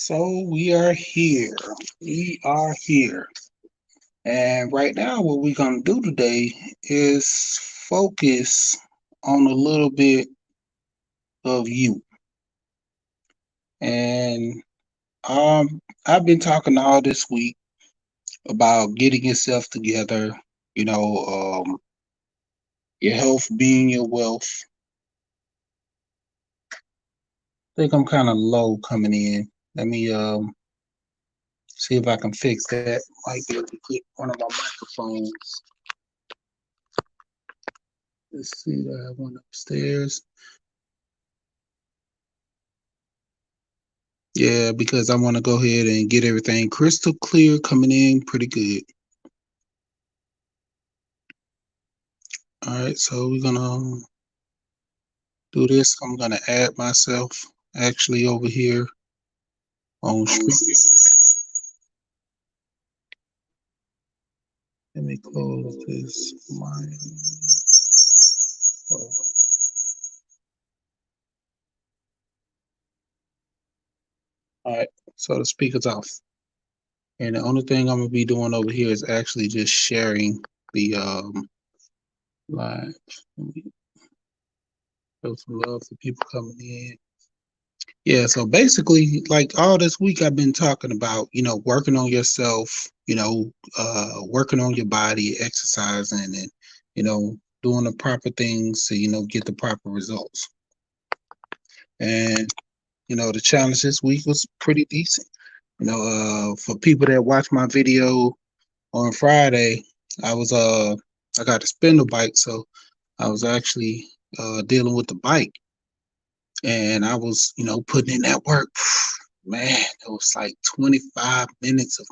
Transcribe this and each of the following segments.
So we are here. We are here. And right now, what we're going to do today is focus on a little bit of you. And I've been talking all this week about getting yourself together, you know, your health being your wealth. I think I'm kind of low coming in. Let me see if I can fix that. Might be able to click one of my microphones. Let's see, I have one upstairs. Yeah, because I want to go ahead and get everything crystal clear coming in pretty good. All right, so we're gonna do this. I'm gonna add myself actually over here on stream. Let me close this. Oh, all right, so the speaker's off. And the only thing I'm gonna be doing over here is actually just sharing the live. Let me show some love for people coming in. Yeah, so basically, like all this week, I've been talking about, working on yourself, working on your body, exercising, and, doing the proper things to, get the proper results. And, the challenge this week was pretty decent. For people that watched my video on Friday, I was, I got a spindle bike, so I was actually dealing with the bike and I was, putting in that work. Man, it was like 25 minutes of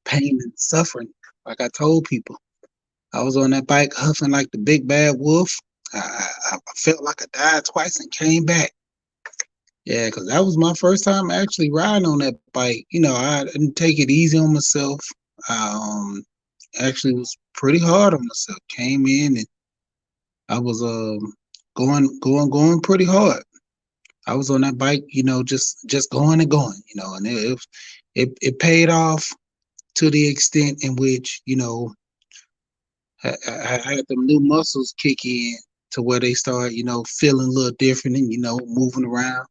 pain and suffering. Like I told people, I was on that bike huffing like the big bad wolf. I felt like I died twice and came back. Yeah, because that was my first time actually riding on that bike. I didn't take it easy on myself. I actually was pretty hard on myself. Came in and I was going pretty hard. I was on that bike, just going and going, and it paid off to the extent in which, I had them new muscles kick in to where they start, feeling a little different and, moving around.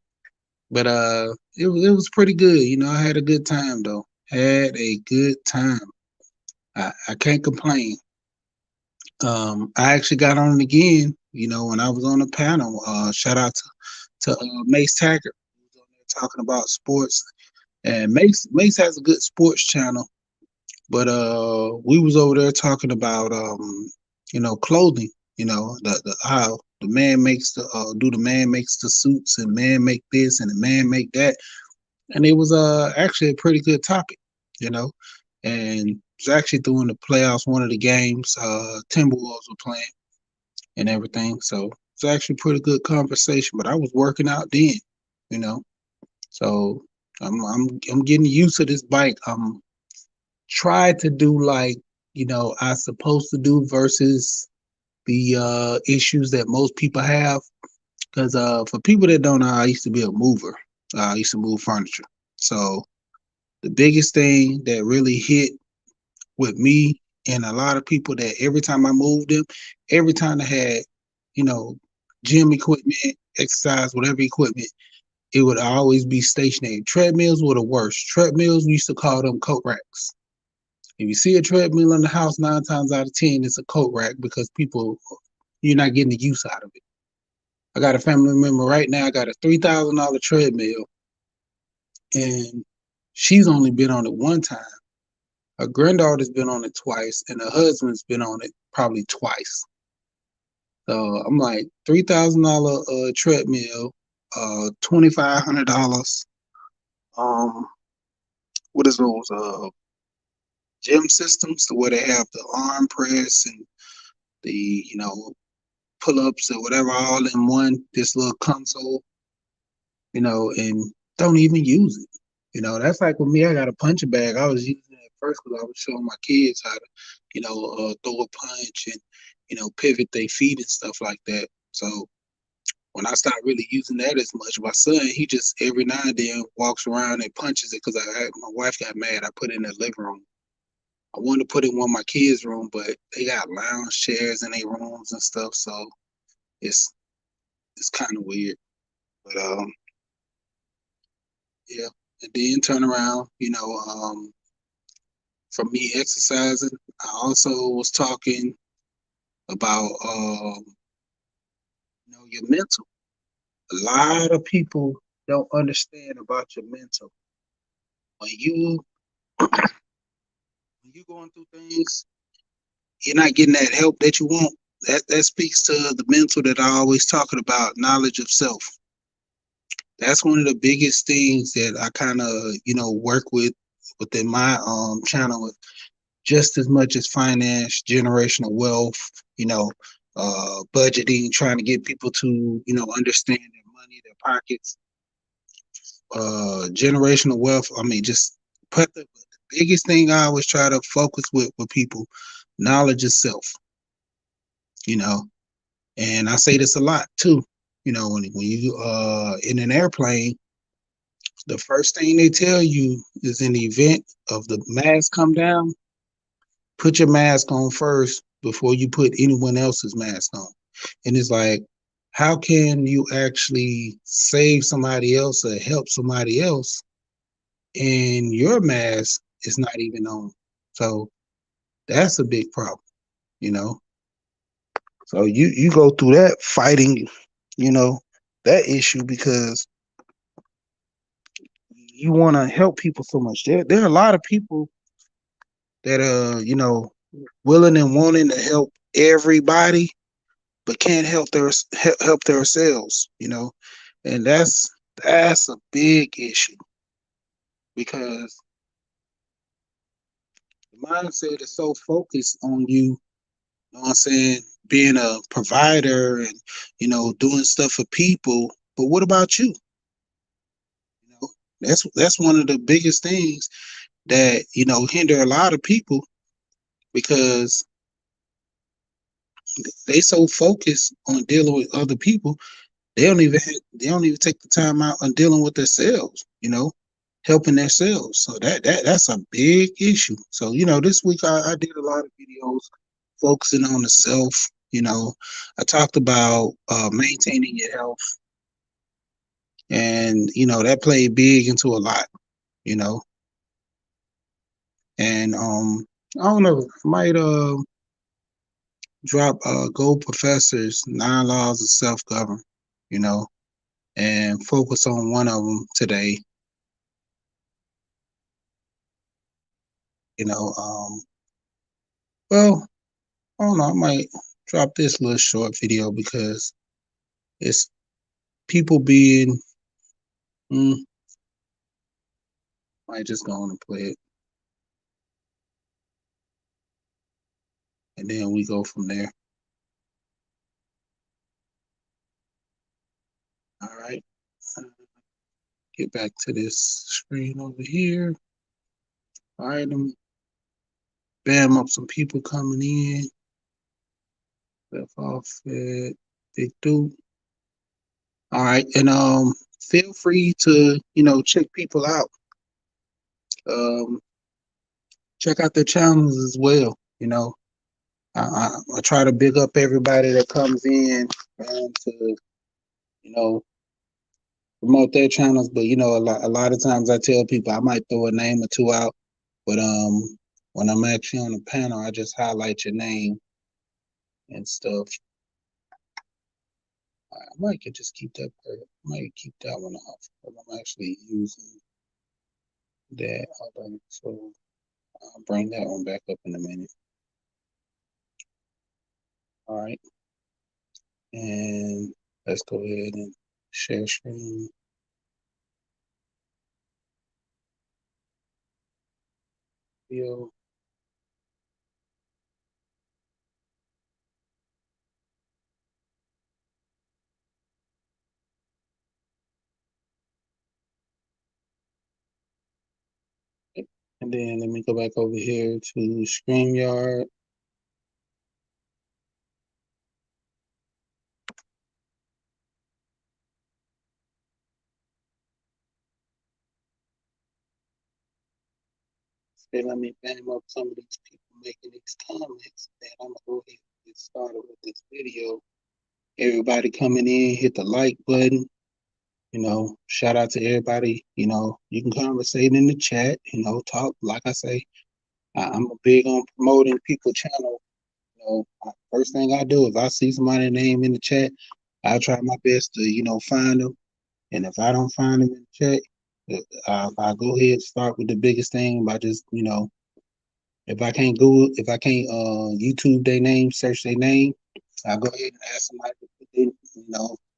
But it was pretty good. I had a good time though. Had a good time. I can't complain. I actually got on it again, when I was on the panel. Shout out to Mace Taggart, who was on there talking about sports. And Mace has a good sports channel, but we was over there talking about clothing. The how the man makes the man makes the suits and man make this and the man make that, and it was actually a pretty good topic, you know, and it's actually during the playoffs, one of the games, Timberwolves were playing and everything, so it's actually a pretty good conversation. But I was working out then, you know, so I'm getting used to this bike. I'm try to do like I supposed to do versus the issues that most people have. Because for people that don't know, I used to be a mover. I used to move furniture. So the biggest thing that really hit with me and a lot of people that every time I moved them, every time I had, you know, gym equipment, exercise, whatever equipment, it would always be stationary. Treadmills were the worst. Treadmills, we used to call them coat racks. If you see a treadmill in the house, 9 times out of 10, it's a coat rack because you're not getting the use out of it. I got a family member right now, I got a $3,000 treadmill, and she's only been on it one time. Her granddaughter's been on it twice, and her husband's been on it probably twice. So I'm like, $3,000 treadmill, $2,500. Um, what is those gym systems to where they have the arm press and the pull ups or whatever all in one this little console, and don't even use it. That's like with me. I got a punching bag. I was using it at first because I was showing my kids how to, throw a punch and pivot their feet and stuff like that. So when I stopped really using that as much, my son, he just every now and then walks around and punches it because my wife got mad. I put it in the living room. I wanted to put it in one of my kids' room, but they got lounge chairs in their rooms and stuff, so it's it's kind of weird. But yeah. And then turn around, from me exercising, I also was talking about your mental. A lot of people don't understand about your mental. When you going through things, you're not getting that help that you want. That speaks to the mental that I always talking about, knowledge of self. That's one of the biggest things that I kind of, work with within my channel, just as much as finance, generational wealth, you know, budgeting, trying to get people to, understand their money, their pockets, generational wealth. I mean, just put the biggest thing I always try to focus with people, knowledge of self, you know, and I say this a lot too. When you in an airplane, the first thing they tell you is in the event of the mask come down, put your mask on first before you put anyone else's mask on. And it's like, how can you actually save somebody else or help somebody else and your mask is not even on? So that's a big problem, you know. So you go through that fighting, you know, that issue because you want to help people so much. There are a lot of people that willing and wanting to help everybody, but can't help themselves, and that's a big issue because the mindset is so focused on you know what I'm saying, being a provider and doing stuff for people. But what about you? You know, that's one of the biggest things that hinder a lot of people because they so focused on dealing with other people, they don't even take the time out on dealing with themselves, helping themselves. So that's a big issue. So, this week I did a lot of videos focusing on the self. I talked about maintaining your health, and that played big into a lot, you know. And I don't know, might drop Gold Professor's 9 Laws of Self-Govern, you know, and focus on one of them today. You know, well, I don't know. I might drop this little short video because it's people being. Mm, might just go on and play it, and then we go from there. All right. Get back to this screen over here. All right, bam up some people coming in. Left off at Big Dude. All right, and feel free to check people out. Um, check out their channels as well. I try to big up everybody that comes in to promote their channels, but a lot of times I tell people I might throw a name or two out, but when I'm actually on the panel, I just highlight your name and stuff. I might could just keep that part. I might keep that one off, but I'm actually using that other, so I'll bring that one back up in a minute. All right, and let's go ahead and share screen. Video. And then let me go back over here to StreamYard. Then let me bang up some of these people making these comments. Then I'm gonna go ahead and get started with this video. Everybody coming in, hit the like button. Shout out to everybody. You can conversate in the chat. Talk. Like I say, I'm a big on promoting people channel. First thing I do if I see somebody's name in the chat, I try my best to find them. And if I don't find them in the chat, I go ahead and start with the biggest thing by just if I can't Google, if I can't YouTube their name, search their name, I'll go ahead and ask somebody to put it,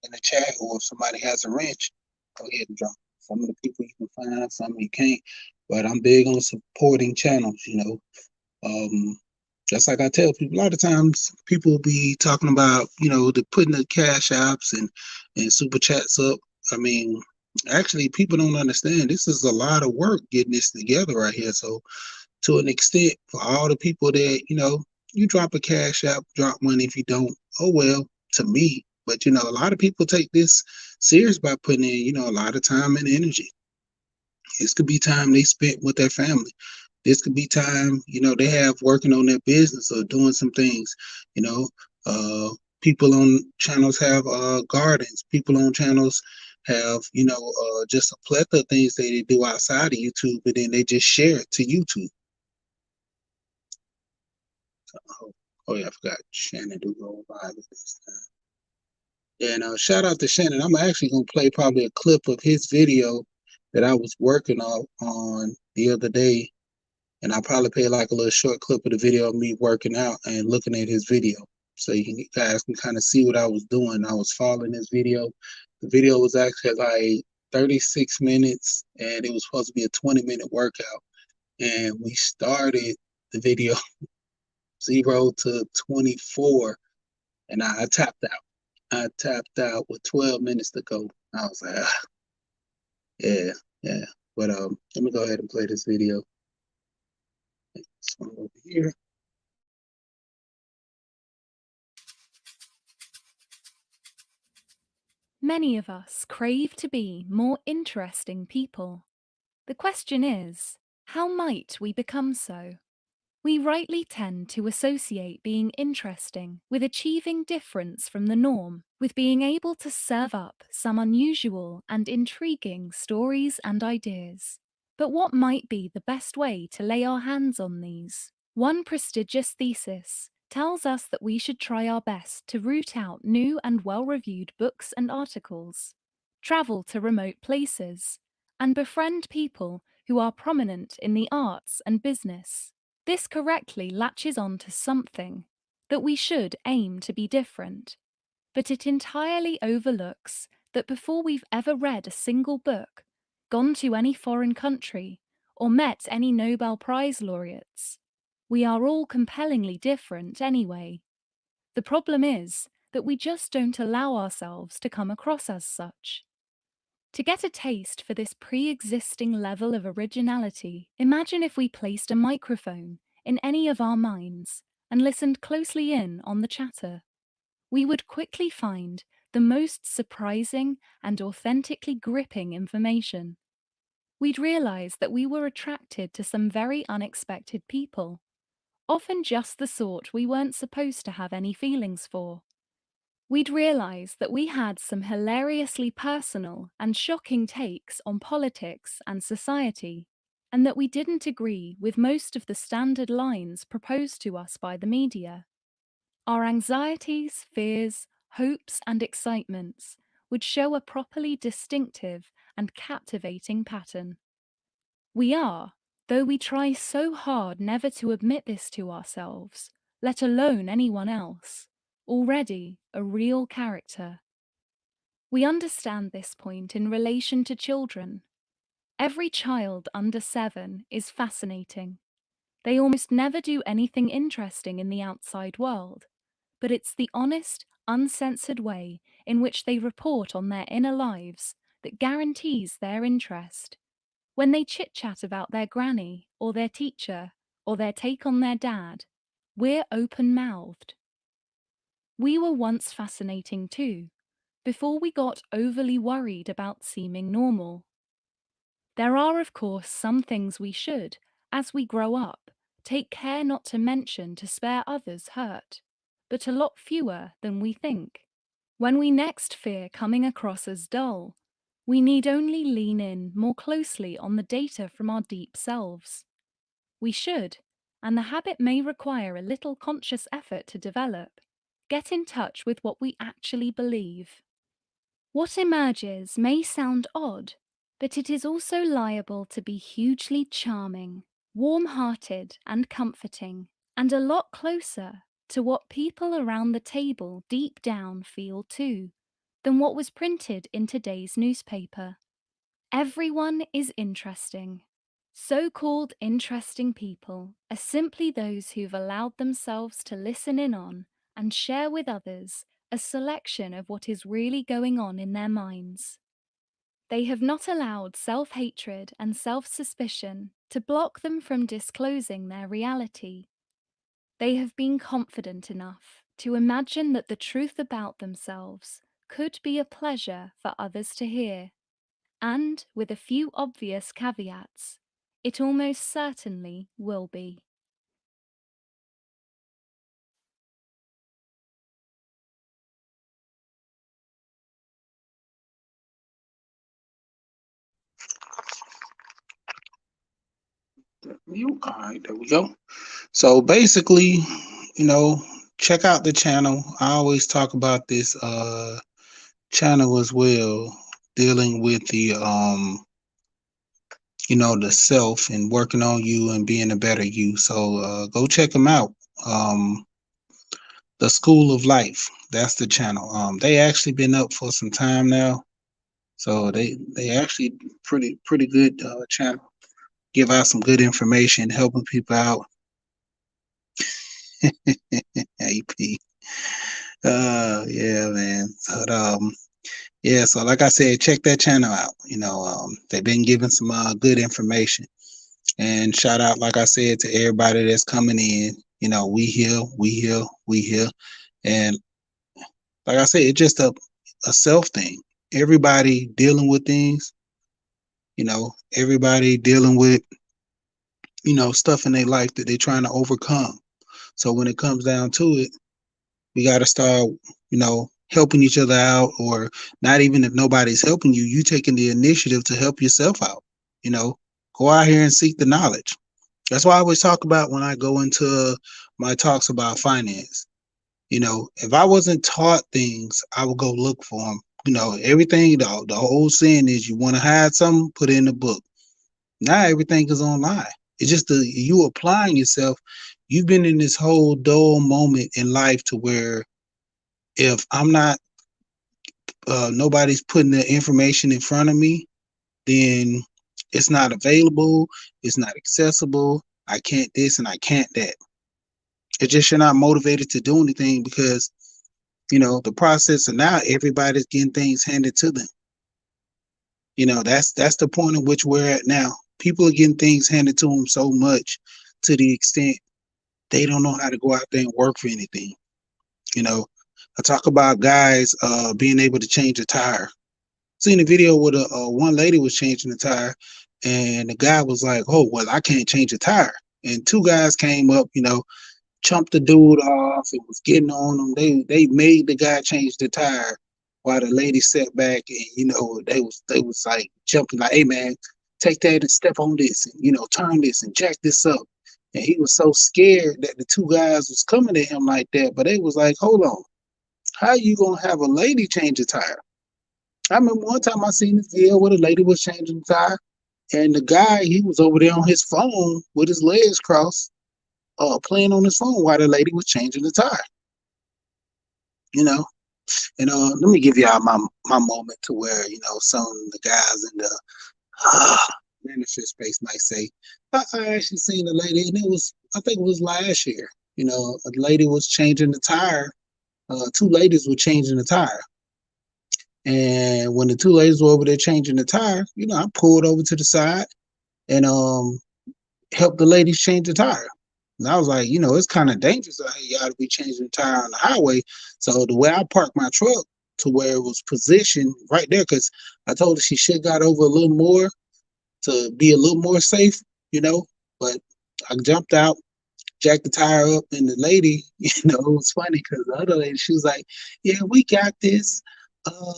in the chat, or if somebody has a wrench, go ahead and drop it. Some of the people you can find, some you can't. But I'm big on supporting channels, just like I tell people, a lot of times people be talking about, the putting the cash apps and super chats up. I mean, actually people don't understand this is a lot of work getting this together right here. So to an extent, for all the people that, you drop a cash app, drop money. If you don't, oh well, to me. But a lot of people take this serious by putting in, a lot of time and energy. This could be time they spent with their family. This could be time, they have working on their business or doing some things. You know, people on channels have gardens. People on channels have, just a plethora of things that they do outside of YouTube, but then they just share it to YouTube. Oh yeah, I forgot Shannon do go live this time. And shout out to Shannon. I'm actually gonna play probably a clip of his video that I was working on the other day, and I'll probably play like a little short clip of the video of me working out and looking at his video, so you guys can kind of see what I was doing. I was following his video. The video was actually like 36 minutes, and it was supposed to be a 20-minute workout. And we started the video 0 to 24, and I tapped out. I tapped out with 12 minutes to go. I was like, yeah, yeah. But let me go ahead and play this video. This one over here. Many of us crave to be more interesting people. The question is, how might we become so? We rightly tend to associate being interesting with achieving difference from the norm, with being able to serve up some unusual and intriguing stories and ideas. But what might be the best way to lay our hands on these? One prestigious thesis tells us that we should try our best to root out new and well-reviewed books and articles, travel to remote places, and befriend people who are prominent in the arts and business. This correctly latches on to something that we should aim to be different, but it entirely overlooks that before we've ever read a single book, gone to any foreign country, or met any Nobel Prize laureates, we are all compellingly different anyway. The problem is that we just don't allow ourselves to come across as such. To get a taste for this pre-existing level of originality, imagine if we placed a microphone in any of our minds and listened closely in on the chatter. We would quickly find the most surprising and authentically gripping information. We'd realize that we were attracted to some very unexpected people, often just the sort we weren't supposed to have any feelings for. We'd realize that we had some hilariously personal and shocking takes on politics and society, and that we didn't agree with most of the standard lines proposed to us by the media. Our anxieties, fears, hopes, and excitements would show a properly distinctive and captivating pattern. We are, though we try so hard never to admit this to ourselves, let alone anyone else, already a real character. We understand this point in relation to children. Every child under 7 is fascinating. They almost never do anything interesting in the outside world, but it's the honest, uncensored way in which they report on their inner lives that guarantees their interest. When they chit-chat about their granny or their teacher or their take on their dad, we're open-mouthed. We were once fascinating too, before we got overly worried about seeming normal. There are, of course, some things we should, as we grow up, take care not to mention to spare others hurt, but a lot fewer than we think. When we next fear coming across as dull, we need only lean in more closely on the data from our deep selves. We should, and the habit may require a little conscious effort to develop, get in touch with what we actually believe. What emerges may sound odd, but it is also liable to be hugely charming, warm-hearted, and comforting, and a lot closer to what people around the table deep down feel too, than what was printed in today's newspaper. Everyone is interesting. So-called interesting people are simply those who've allowed themselves to listen in on and share with others a selection of what is really going on in their minds. They have not allowed self-hatred and self-suspicion to block them from disclosing their reality. They have been confident enough to imagine that the truth about themselves could be a pleasure for others to hear. And, with a few obvious caveats, it almost certainly will be. All right, there we go. So basically, you know, check out the channel. I always talk about this channel as well, dealing with the the self and working on you and being a better you. So go check them out. Um the School of Life, that's the channel. They actually been up for some time now. So they actually pretty good channel. Give out some good information, helping people out. AP. Yeah, man. But yeah, so like I said, check that channel out. They've been giving some good information. And shout out, like I said, to everybody that's coming in. We here, we here, we here. And like I said, it's just a self thing. Everybody dealing with things, everybody dealing with, stuff in their life that they're trying to overcome. So when it comes down to it, we got to start, helping each other out, or not even if nobody's helping you, you taking the initiative to help yourself out. Go out here and seek the knowledge. That's why I always talk about when I go into my talks about finance. If I wasn't taught things, I would go look for them. Everything, the whole saying is you want to hide something, put it in the book. Now everything is online. It's just you applying yourself. You've been in this whole dull moment in life to where if I'm not, nobody's putting the information in front of me, then it's not available. It's not accessible. I can't this and I can't that. It's just you're not motivated to do anything because, the process of now everybody's getting things handed to them. That's the point at which we're at now. People are getting things handed to them so much to the extent they don't know how to go out there and work for anything. I talk about guys being able to change a tire. Seen a video where one lady was changing the tire, and the guy was like, "Oh, well, I can't change a tire." And two guys came up, chumped the dude off and was getting on him. They made the guy change the tire while the lady sat back and they was like jumping like, "Hey man, take that and step on this and turn this and jack this up." And he was so scared that the two guys was coming at him like that, but they was like, "Hold on, how you gonna have a lady change a tire?" I remember one time I seen this video where the lady was changing the tire, and the guy, he was over there on his phone with his legs crossed, playing on his phone while the lady was changing the tire. And let me give y'all my moment to where some of the guys in the ministry space might say, I actually seen a lady, and I think it was last year. A lady was changing the tire. Two ladies were changing the tire. And when the two ladies were over there changing the tire, I pulled over to the side and helped the ladies change the tire. And I was like, it's kind of dangerous out here, y'all to be changing the tire on the highway. So the way I parked my truck to where it was positioned right there, because I told her she should got over a little more to be a little more safe, But I jumped out, jacked the tire up, and the lady, it was funny because the other lady, she was like, "Yeah, we got this. Uh,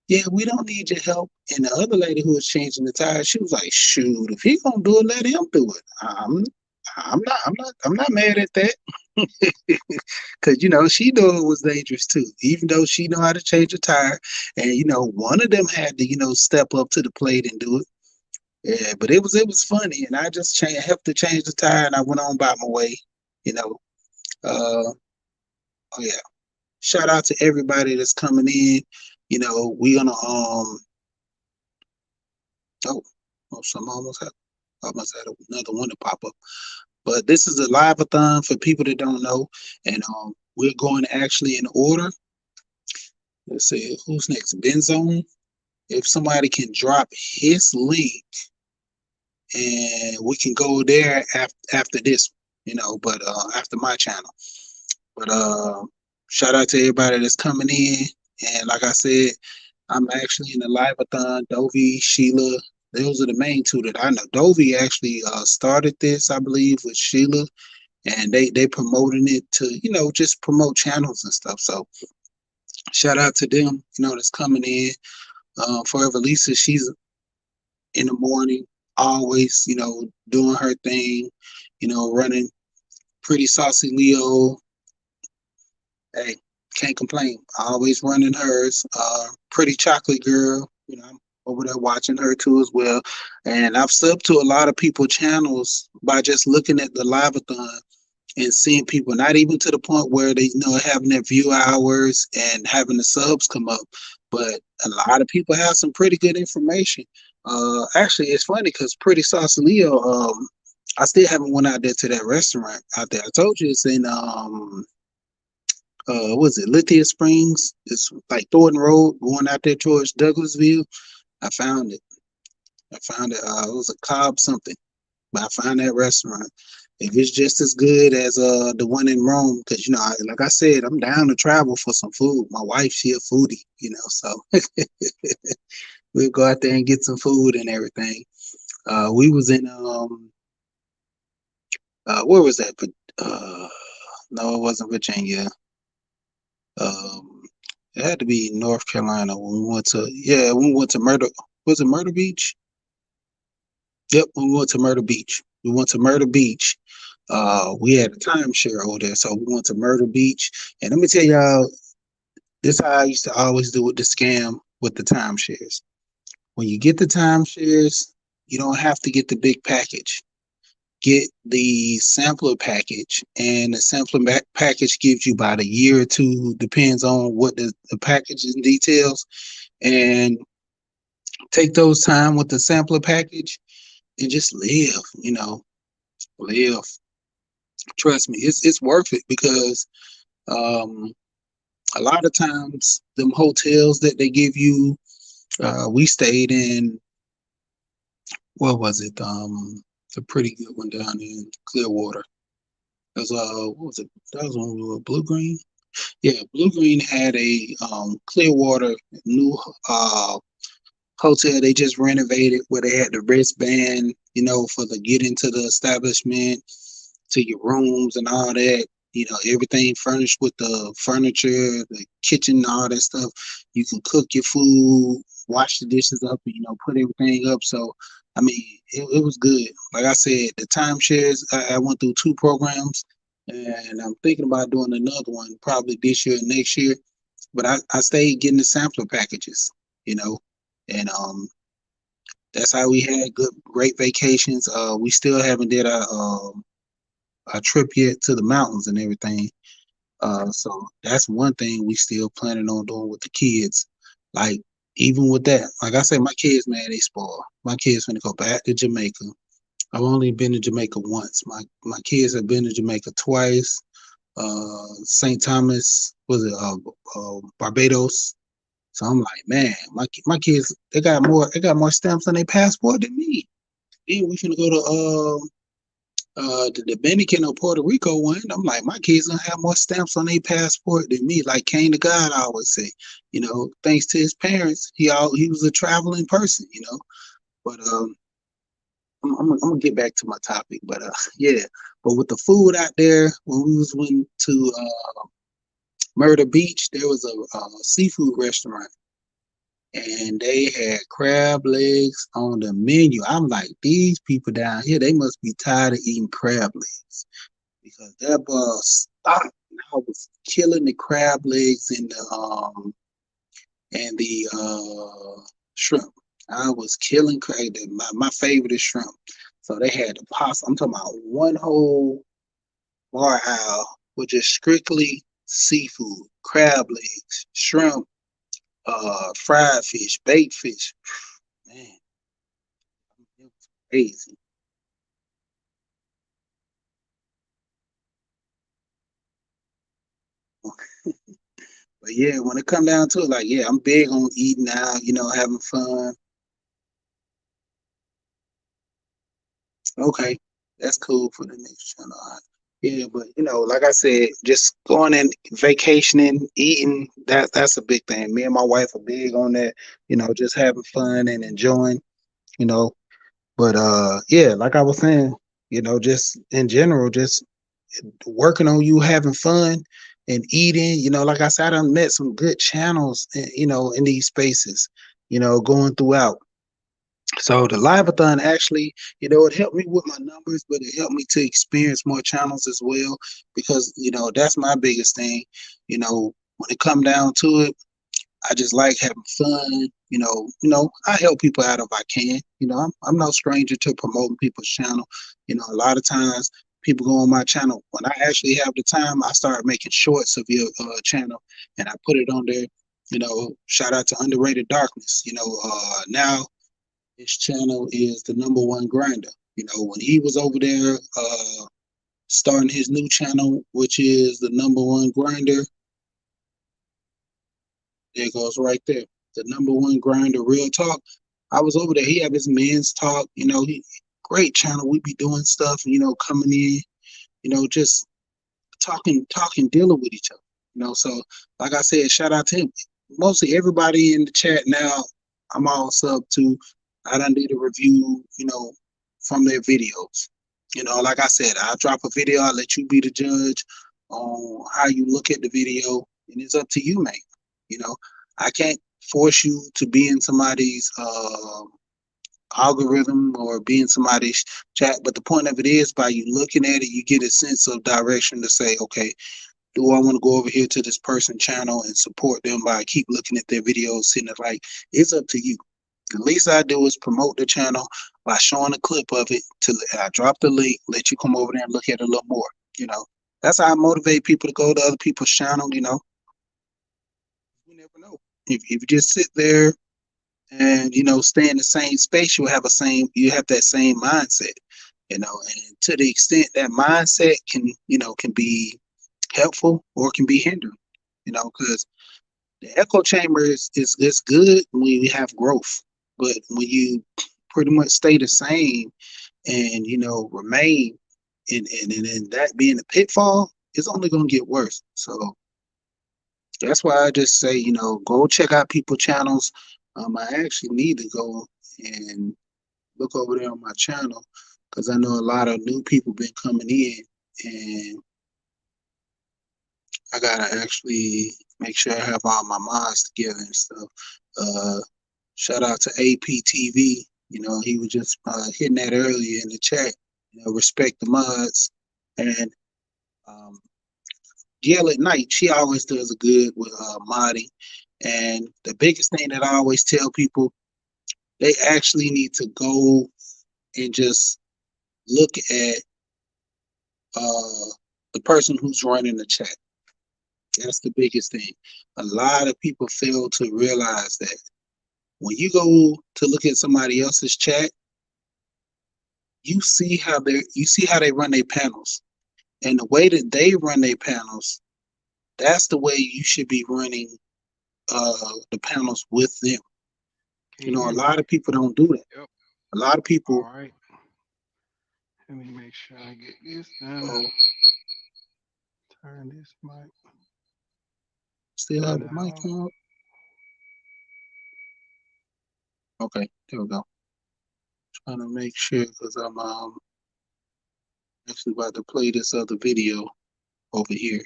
yeah, we don't need your help." And the other lady who was changing the tire, she was like, "Shoot, if he gonna do it, let him do it. I'm not mad at that." Because she knew it was dangerous too, even though she know how to change a tire, and one of them had to step up to the plate and do it. Yeah, but it was funny, and I just helped to change the tire, and I went on by my way. You know, uh, oh yeah. Shout out to everybody that's coming in. We gonna oh, some almost had another one to pop up. But this is a live-a-thon for people that don't know, and we're going actually in order. Let's see who's next. Benzone. If somebody can drop his link, and we can go there after this, but after my channel. But shout out to everybody that's coming in. And like I said, I'm actually in the live-a-thon. Dovey, Sheila, those are the main two that I know. Dovey actually started this, I believe, with Sheila, and they promoting it to just promote channels and stuff. So shout out to them, that's coming in. Forever Lisa, she's in the morning, always, doing her thing, running. Pretty Saucy Leo, hey, can't complain. Always running hers. Pretty Chocolate Girl, I'm over there watching her too as well. And I've subbed to a lot of people channels by just looking at the live-a-thon and seeing people, not even to the point where they, having their view hours and having the subs come up, but a lot of people have some pretty good information. Actually, it's funny because Pretty Saucy Leo, I still haven't went out there to that restaurant out there. I told you it's in was it Lithia Springs? It's like Thornton Road, going out there towards Douglasville. I found it. It was a Cobb something, but I found that restaurant. If it's just as good as the one in Rome, because like I said, I'm down to travel for some food. My wife, she a foodie, so we'll go out there and get some food and everything. We was in where was that? But no, it wasn't Virginia. Um, it had to be North Carolina when we went to Myrtle. Was it Myrtle Beach? Yep, when we went to Myrtle Beach. We went to Myrtle Beach. We had a timeshare over there, so we went to Myrtle Beach. And let me tell y'all, this is how I used to always do with the scam with the timeshares. When you get the timeshares, you don't have to get the big package. Get the sampler package, and the sampler package gives you about a year or two, depends on what the package details, and take those time with the sampler package and just live, live. Trust me, it's worth it because um, a lot of times them hotels that they give you, we stayed in, what was it? It's a pretty good one down in Clearwater. It was what was it? That was one with Blue Green. Yeah, Blue Green had a Clearwater new hotel they just renovated where they had the wristband, for the get into the establishment, to your rooms and all that. Everything furnished with the furniture, the kitchen, all that stuff. You can cook your food, wash the dishes up, put everything up. So, I mean, it was good. Like I said, the timeshares, I went through 2 programs, and I'm thinking about doing another one probably this year and next year. But I stayed getting the sampler packages, you know, and that's how we had great vacations. We still haven't did our trip yet to the mountains and everything. So that's one thing we still planning on doing with the kids. Like even with that, like I said, my kids, man, they spoil. My kids gonna go back to Jamaica. I've only been to Jamaica once. My kids have been to Jamaica twice. St. Thomas, was it Barbados? So I'm like, man, my kids, they got more stamps on their passport than me. Then we finna go to the Dominican or Puerto Rico one. I'm like, my kids gonna have more stamps on their passport than me. Like Kane the God I always say, thanks to his parents, he was a traveling person, But I'm gonna get back to my topic, but yeah. But with the food out there, when we was went to Murder Beach, there was a seafood restaurant, and they had crab legs on the menu. I'm like, these people down here, they must be tired of eating crab legs because that boy stopped. And I was killing the crab legs and the shrimp. I was killing crab. My favorite is shrimp. So they had the pasta. I'm talking about one whole bar aisle with just strictly seafood, crab legs, shrimp, fried fish, baked fish. Man, it was crazy. But yeah, when it come down to it, like yeah, I'm big on eating out, having fun. Okay, that's cool for the next channel. All right. Yeah, but like I said, just going and vacationing, eating, that's a big thing. Me and my wife are big on that, just having fun and enjoying, you know. But yeah, like I was saying, just in general, just working on you having fun and eating, like I said, I done met some good channels, in these spaces, going throughout. So the liveathon actually, it helped me with my numbers, but it helped me to experience more channels as well because that's my biggest thing. When it come down to it, I just like having fun. I help people out if I can. I'm no stranger to promoting people's channel. A lot of times people go on my channel when I actually have the time. I start making shorts of your channel and I put it on there. Shout out to Underrated Darkness. Now his channel is the number one grinder. When he was over there starting his new channel, which is the number one grinder, there goes right there. The number one grinder, real talk. I was over there. He have his men's talk. He great channel. We be doing stuff. Coming in. Just talking, dealing with each other. So like I said, shout out to him. Mostly everybody in the chat now. I'm all sub to. I done did a review. From their videos. Like I said, I'll drop a video. I'll let you be the judge on how you look at the video, and it's up to you, man. You know, I can't force you to be in somebody's algorithm or be in somebody's chat. But the point of it is, by you looking at it, you get a sense of direction to say, okay, do I want to go over here to this person channel and support them by keep looking at their videos, seeing it like it's up to you. The least I do is promote the channel by showing a clip of it. I drop the link, let you come over there and look at it a little more. You know, that's how I motivate people to go to other people's channel. You never know. If you just sit there and stay in the same space, you have that same mindset. And to the extent that mindset can be helpful or can be hindering. Because the echo chamber is good when you have growth, but when you pretty much stay the same and remain in that being a pitfall, it's only gonna get worse. So that's why I just say, go check out people channels. I actually need to go and look over there on my channel because I know a lot of new people been coming in, and I gotta actually make sure I have all my mods together and stuff. Uh, Shout out to APTV. He was just hitting that earlier in the chat. Respect the mods. And um, Gail at night, she always does a good with modding. And the biggest thing that I always tell people, they actually need to go and just look at uh, the person who's running the chat. That's the biggest thing. A lot of people fail to realize that when you go to look at somebody else's chat, you see how they run their panels, and the way that they run their panels, that's the way you should be running the panels with them. Can you A hear me? lot of people don't do that. Yep. A lot of All people right. Let me make sure I get this done. oh, Turn this mic still have on the and mic off. on. Okay, there we go. Trying to make sure because I'm actually about to play this other video over here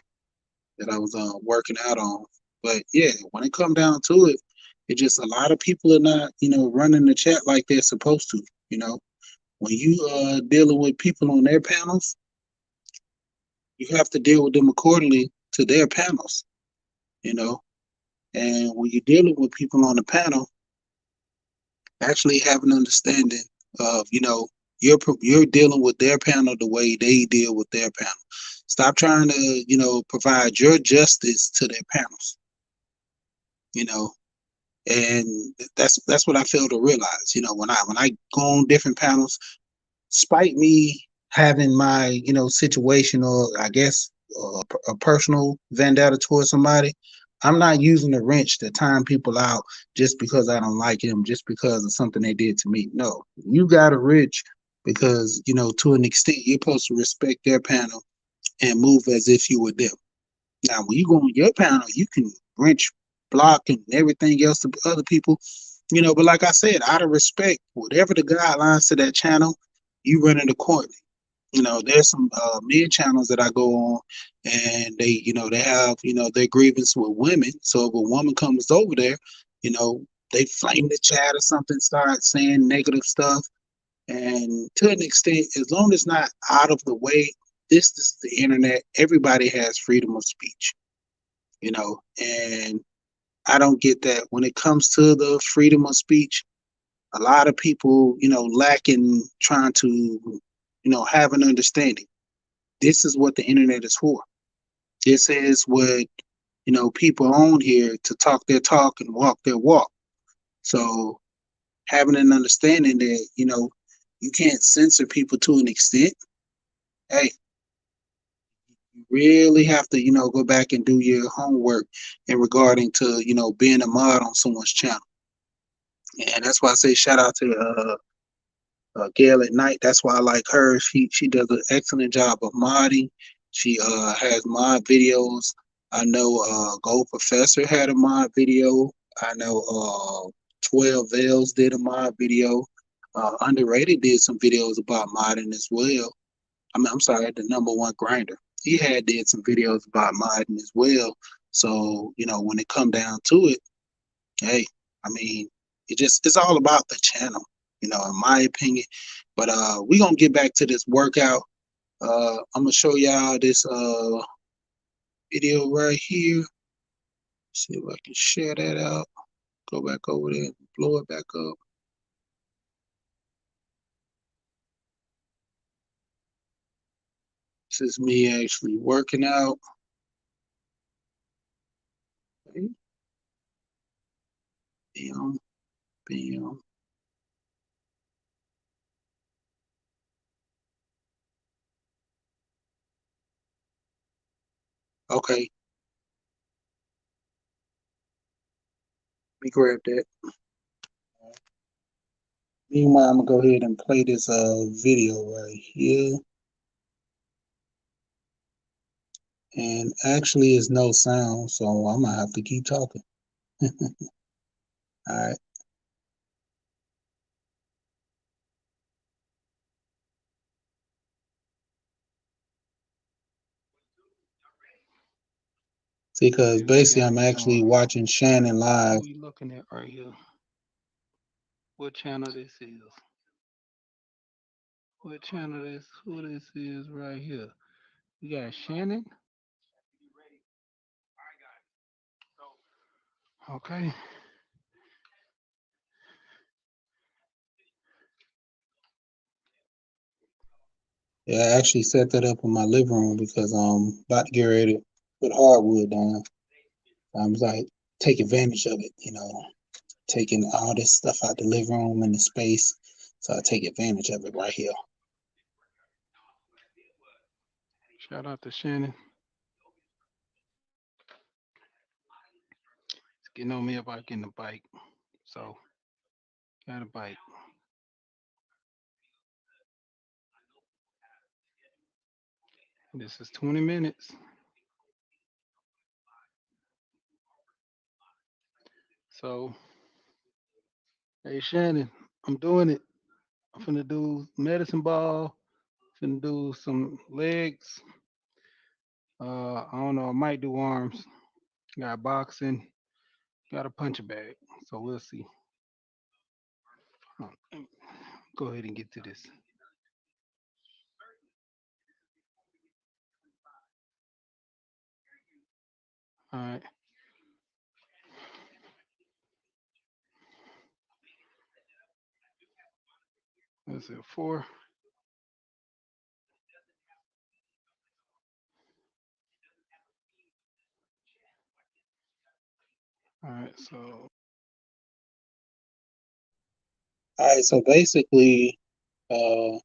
that I was working out on. But yeah, when it come down to it, it just a lot of people are not, running the chat like they're supposed to. You know, when you dealing with people on their panels, you have to deal with them accordingly to their panels. You know, and when you're dealing with people on the panel, actually have an understanding of, you're dealing with their panel the way they deal with their panel. Stop trying to, provide your justice to their panels. You know, and that's what I fail to realize. When I go on different panels, despite me having my situation, or I guess a personal vendetta towards somebody, I'm not using a wrench to time people out just because I don't like him, just because of something they did to me. No, you got a wrench because to an extent you're supposed to respect their panel and move as if you were them. Now, when you go on your panel, you can wrench, block, and everything else to other people, But like I said, out of respect, whatever the guidelines to that channel, you run it accordingly. There's some men channels that I go on, and they have their grievance with women. So if a woman comes over there, they flame the chat or something, start saying negative stuff, and to an extent, as long as not out of the way, this is the internet. Everybody has freedom of speech, and I don't get that when it comes to the freedom of speech. A lot of people, lack in trying to, have an understanding. This is what the internet is for. This is what, people on here to talk their talk and walk their walk. So having an understanding that, you can't censor people to an extent. Hey, you really have to, go back and do your homework in regarding to, being a mod on someone's channel. And that's why I say shout out to Gail at Night. That's why I like her. She does an excellent job of modding. She has mod videos. I know Gold Professor had a mod video. I know 12 Veils did a mod video. Underrated did some videos about modding as well. I'm sorry, the number one grinder. He had did some videos about modding as well. So, when it come down to it, hey, I mean, it's all about the channel, in my opinion. But we're gonna get back to this workout. I'm gonna show y'all this video right here. See if I can share that out. Go back over there and blow it back up. This is me actually working out. Okay. Bam, bam. Okay, let me grab that. Meanwhile, I'm gonna go ahead and play this video right here. And actually, it's no sound, so I'm gonna have to keep talking. All right. See, because Okay, we basically, got I'm it actually going. watching Shannon What live. we looking at right here? What channel this is? What channel this? Who this is right here? We got Shannon. Okay. Yeah, I actually set that up in my living room because I'm about to get ready to put hardwood down. I was like, take advantage of it, taking all this stuff out the living room and the space. So I take advantage of it right here. Shout out to Shannon. It's getting on me about getting a bike. So got a bike. This is 20 minutes. So hey Shannon, I'm doing it. I'm finna do medicine ball. Finna do some legs. I don't know. I might do arms. Got boxing. Got a punch bag. So we'll see. Let me go ahead and get to this. All right. That's it. Four. All right. So All right, so basically, uh,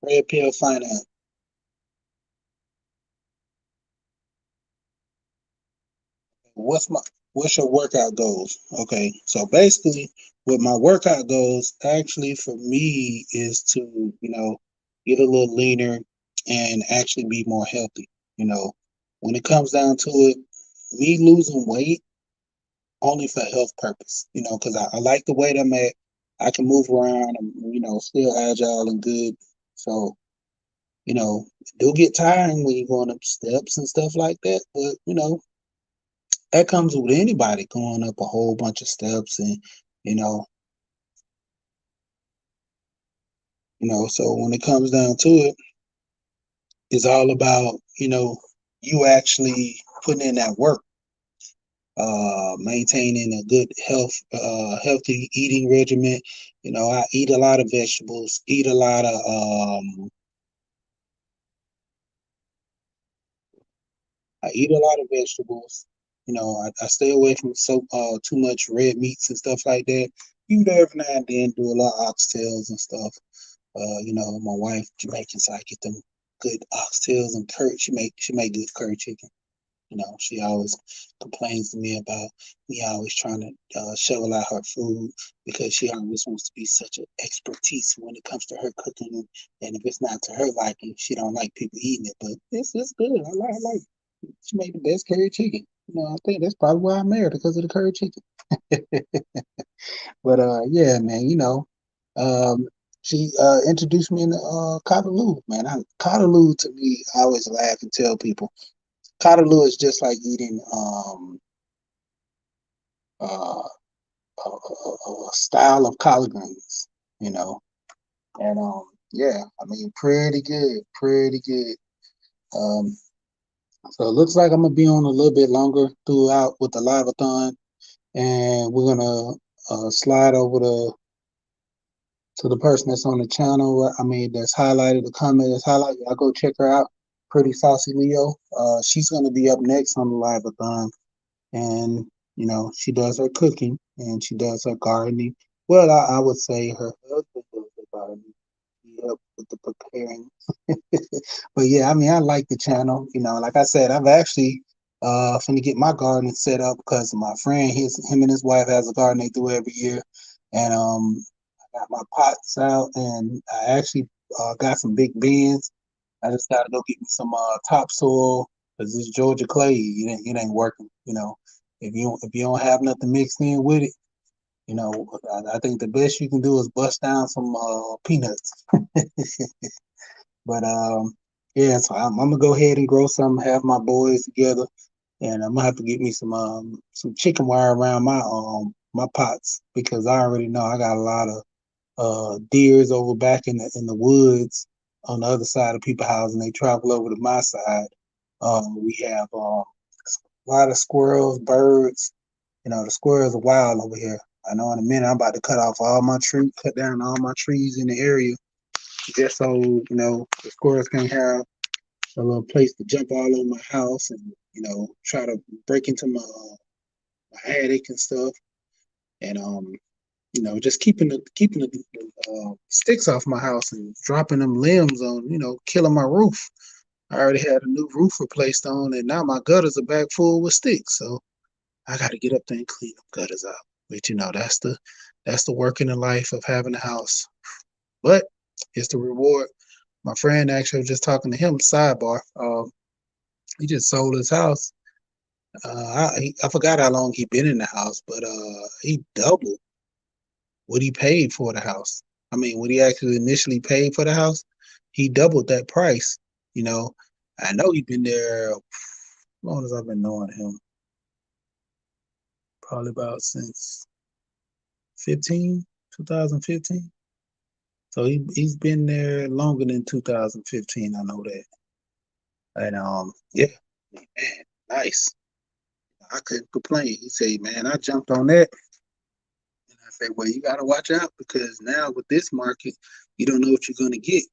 Red Pill Finance. What's my what's your workout goals? Okay, so basically, with my workout goals, actually for me is to get a little leaner and actually be more healthy. You know, when it comes down to it, me losing weight only for health purpose. Because I like the weight I'm at. I can move around. I'm still agile and good. So do get tiring when you're going up steps and stuff like that. But that comes with anybody going up a whole bunch of steps, and you know, so when it comes down to it, it's all about you actually putting in that work, maintaining a good healthy eating regimen. I eat a lot of vegetables, eat a lot of I eat a lot of vegetables. I stay away from too much red meats and stuff like that. Even though every now and then do a lot of oxtails and stuff. My wife Jamaican, so I get them good oxtails and curry. She make good curry chicken. She always complains to me about me always trying to shovel out her food because she always wants to be such an expertise when it comes to her cooking. And if it's not to her liking, she don't like people eating it. But it's good. I like it. She made the best curry chicken. I think that's probably why I married her, because of the curry chicken. But yeah, man, um, she introduced me in the Kataloo, man. Kataloo to me, I always laugh and tell people, Kataloo is just like eating uh, a style of collard greens, you know. And yeah, I mean, pretty good, pretty good. Um, so it looks like I'm gonna be on a little bit longer throughout with the live-a-thon, and we're gonna slide over to the person that's on the channel. I mean, that's highlighted, the comment that's highlighted. I go check her out. Pretty Saucy Leo. She's gonna be up next on the live-a-thon, and she does her cooking and she does her gardening. Well, I would say her husband does the gardening. He helps with the preparing. But yeah, I mean, I like the channel. Like I said, I've actually finna get my garden set up because my friend, him and his wife has a garden they do every year, and I got my pots out, and I actually got some big bins. I just gotta go get me some topsoil because this Georgia clay, it ain't working. If you don't have nothing mixed in with it, I think the best you can do is bust down some peanuts. But yeah, so I'm gonna go ahead and grow some, have my boys together, and I'm gonna have to get me some chicken wire around my pots because I already know I got a lot of deers over back in the woods on the other side of people's house, and they travel over to my side. We have a lot of squirrels, birds. The squirrels are wild over here. I know in a minute I'm about to cut down all my trees in the area just so the squirrels can have a little place to jump all over my house and try to break into my attic and stuff. And just keeping the sticks off my house and dropping them limbs on, killing my roof. I already had a new roof replaced on, and now my gutters are back full with sticks. So I got to get up there and clean them gutters out. But that's the work in the life of having a house. But it's the reward. My friend actually was just talking to him. Sidebar. He just sold his house. I forgot how long he been in the house, but he doubled. what he paid for the house. I mean, what he actually initially paid for the house, he doubled that price. You know, I know he's been there as long as I've been knowing him, probably about since 15, 2015. So he's been there longer than 2015. I know that. And yeah, man, nice. I couldn't complain. He said, man, I jumped on that. And I said, well, you gotta watch out because now with this market, you don't know what you're gonna get,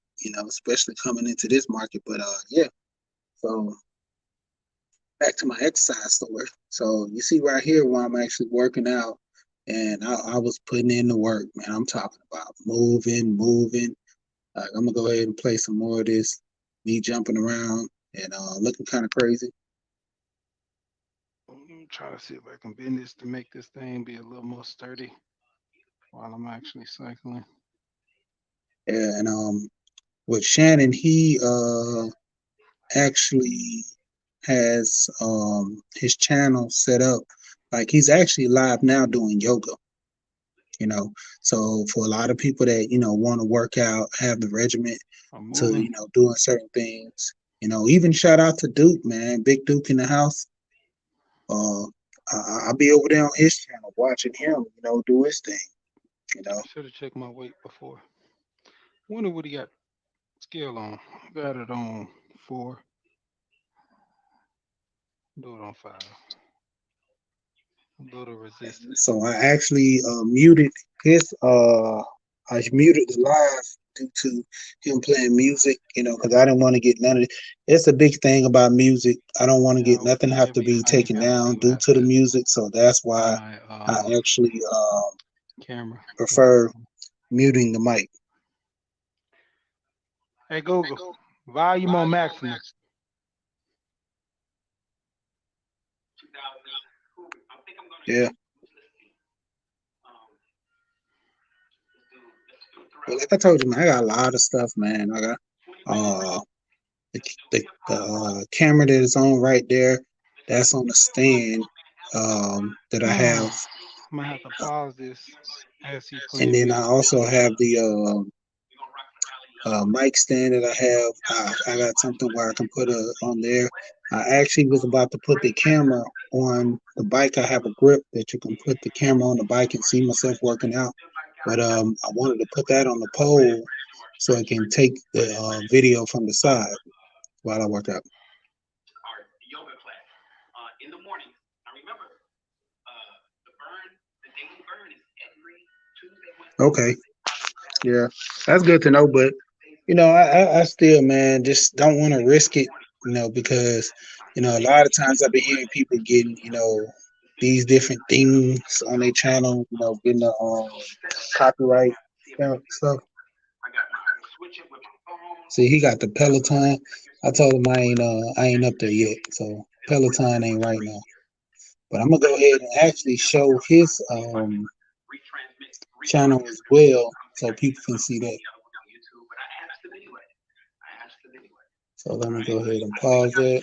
especially coming into this market. But yeah. So back to my exercise story. So you see right here where I'm actually working out and I was putting in the work, man. I'm talking about moving. Like, I'm gonna go ahead and play some more of this, me jumping around and looking kind of crazy. I'm trying to see if I can bend this to make this thing be a little more sturdy while I'm actually cycling. Yeah, and with Shannon, he actually has his channel set up. Like he's actually live now doing yoga. So for a lot of people that want to work out, have the regiment I'm to moving. doing certain things. Even shout out to Duke, man, Big Duke in the house. Uh, I'll be over there on his channel watching him, do his thing. Should have checked my weight before. Wonder what he got scale on. Got it on 4. Do it on 5. A little resistance. So I actually muted his I muted the live due to him playing music, because I didn't want to get none of it. It's a big thing about music. I don't want to Yeah, get with nothing the have to heavy, be I ain't taken got a down thing due left to the to music. So that's why my I actually camera. prefer muting the mic. Hey Google, volume on maximum. Yeah. Well, like I told you, man, I got a lot of stuff, man. I got the camera that is on right there. That's on the stand that I have. I'm gonna have to pause this as he And playing then I music. also have the mic stand that I have. I got something where I can put on there. I actually was about to put the camera on the bike. I have a grip that you can put the camera on the bike and see myself working out. But I wanted to put that on the pole so I can take the video from the side while I work out. Okay. Yeah, that's good to know. But I still, man, just don't want to risk it, because a lot of times I've been hearing people getting, these different things on their channel, getting the copyright stuff. See, he got the Peloton. I told him I ain't up there yet, so Peloton ain't right now. But I'm gonna go ahead and actually show his channel as well, so people can see that. So let me go ahead and pause it.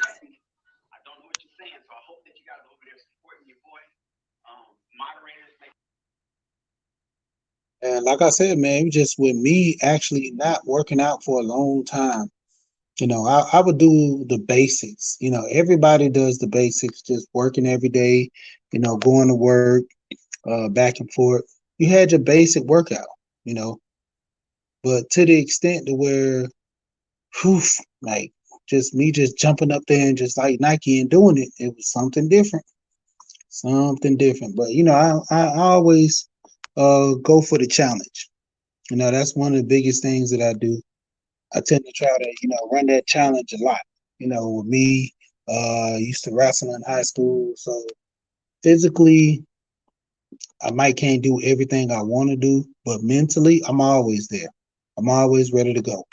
And like I said, man, just with me actually not working out for a long time, I would do the basics. Everybody does the basics, just working every day, going to work, back and forth. You had your basic workout, but to the extent to where, whew, like just me just jumping up there and just like Nike and doing it, it was something different. Something different. But I always go for the challenge. That's one of the biggest things that I do. I tend to try to, run that challenge a lot. With me, used to wrestle in high school. So physically, I might can't do everything I want to do, but mentally, I'm always there. I'm always ready to go.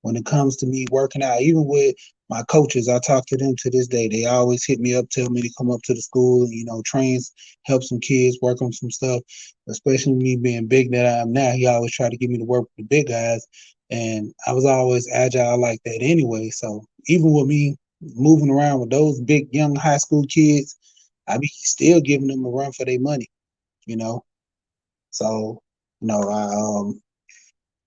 When it comes to me working out, even with my coaches, I talk to them to this day. They always hit me up, tell me to come up to the school and, train, help some kids, work on some stuff, especially me being big that I am now. He always tried to get me to work with the big guys. And I was always agile like that anyway. So even with me moving around with those big, young high school kids, I be still giving them a run for their money. So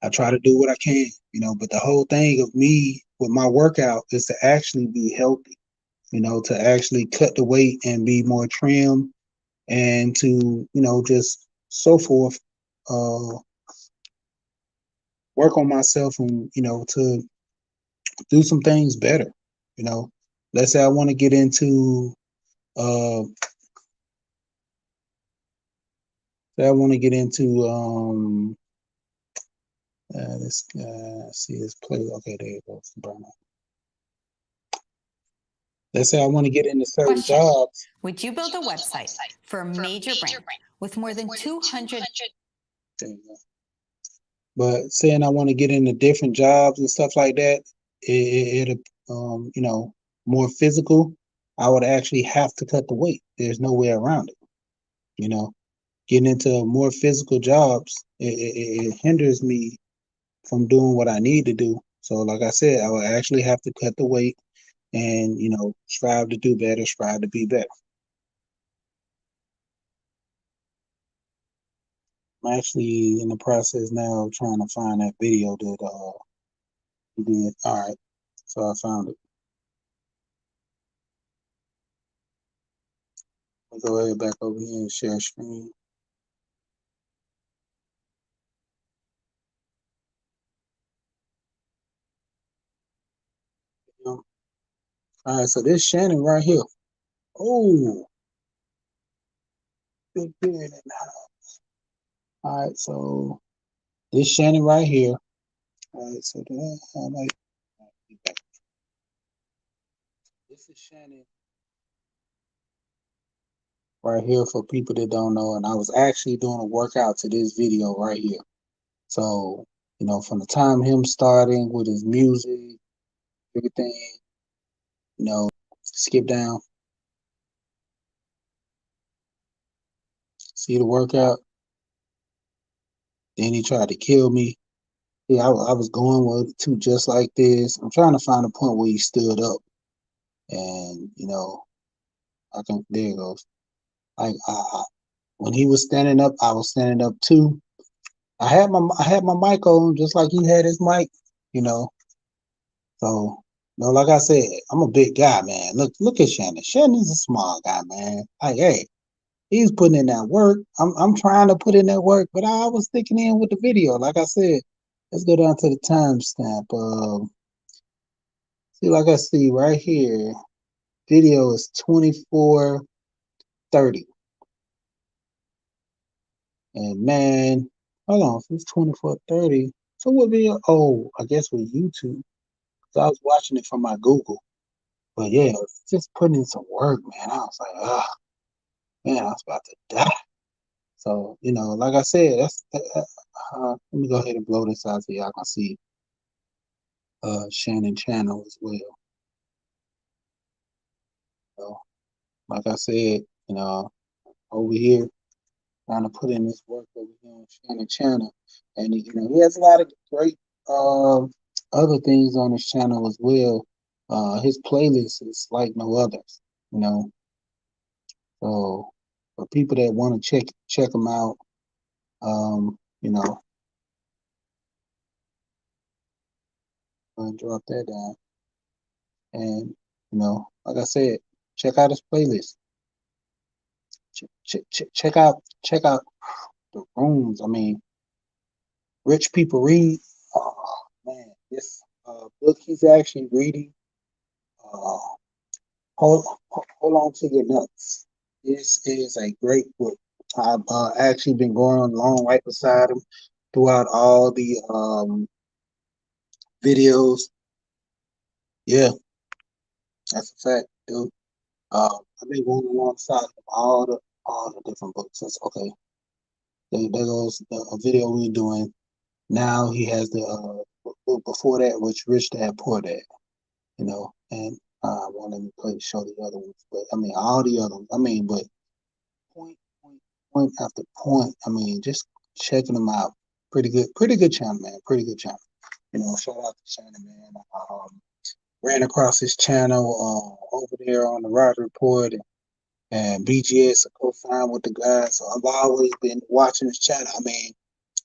I try to do what I can, but the whole thing of me with my workout is to actually be healthy, to actually cut the weight and be more trim and to, just so forth, work on myself and, to do some things better, Let's say I want to get into, uh, let's see this play. Okay, there it goes. Burnout. Let's say I want to get into certain jobs. Would you build a website for a major brand with more than 200? There you go. But saying I want to get into different jobs and stuff like that, more physical, I would actually have to cut the weight. There's no way around it. Getting into more physical jobs, it hinders me from doing what I need to do. So, like I said, I would actually have to cut the weight and, strive to do better, strive to be better. I'm actually in the process now of trying to find that video that he did. All right, so I found it. I'll go ahead back over here and share screen. All right, so this Shannon right here. Oh, big beard in the house. All right, so this Shannon right here. All right, so did I highlight? This is Shannon right here for people that don't know, and I was actually doing a workout to this video right here. So, from the time him starting with his music, everything, skip down. See the workout. Then he tried to kill me. Yeah, I was going with it too, just like this. I'm trying to find a point where he stood up, and there it goes. Like when he was standing up, I was standing up too. I had my mic on just like he had his mic, So, like I said, I'm a big guy, man. Look at Shannon. Shannon's a small guy, man. Like, hey, he's putting in that work. I'm trying to put in that work, but I was sticking in with the video. Like I said, let's go down to the timestamp. See, like I see right here, video is 24:30. And man, hold on, if it's 24:30, so what video? Oh, I guess with YouTube. So I was watching it from my Google. But yeah, just putting in some work, man. I was like, man, I was about to die. So, like I said, let me go ahead and blow this out so y'all can see Shannon channel as well. So, like I said, over here, trying to put in this work over here on Shannon channel. And, he has a lot of great other things on his channel as well. His playlist is like no others, So for people that want to check him out, drop that down. And, like I said, check out his playlist. Check out the rooms. I mean, Rich People Read. Oh man, this book he's actually reading. Hold on to your nuts. This is a great book. I've actually been going along right beside him throughout all the videos. Yeah, that's a fact, dude. I've been going alongside him all the different books. That's okay. There goes a video we're doing. Now he has the book before that, which Rich Dad Poor Dad, and I won't let me show the other ones, but I mean all the other ones. I mean, but point after point. I mean, just checking them out. Pretty good channel, man. Pretty good channel. Shout out to Shannon, man. Ran across his channel over there on the Roger Report, and BGS a co-sign with the guys. So I've always been watching his channel. I mean,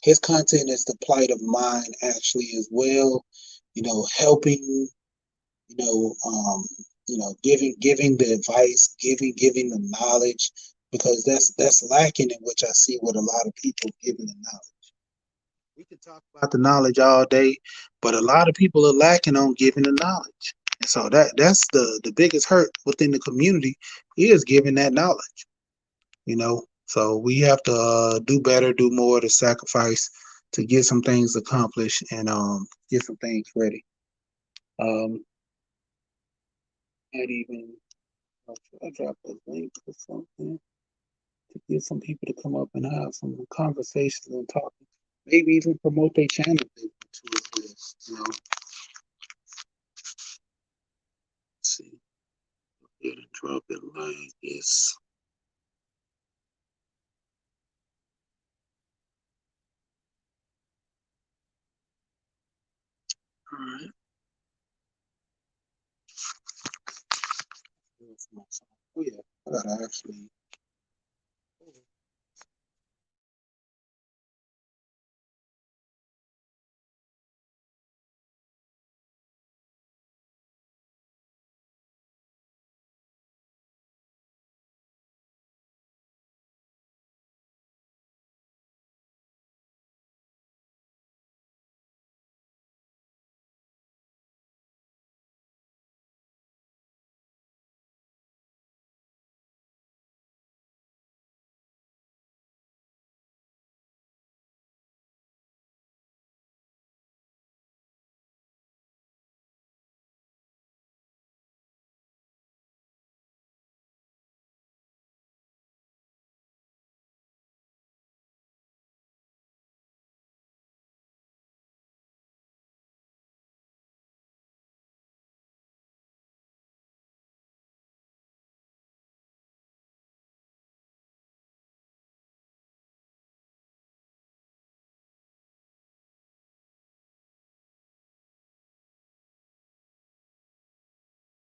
his content is the plight of mine actually as well. Helping, giving the advice, giving the knowledge, because that's lacking in which I see with a lot of people giving the knowledge. We can talk about the knowledge all day, but a lot of people are lacking on giving the knowledge. And so that's the biggest hurt within the community is giving that knowledge. So we have to do better, do more to sacrifice to get some things accomplished and get some things ready. Might even I drop a link or something to get some people to come up and have some conversations and talk. Maybe even promote their channel if they want to as well. Let's see. Go ahead and drop it like this. All right. Oh yeah, I gotta actually.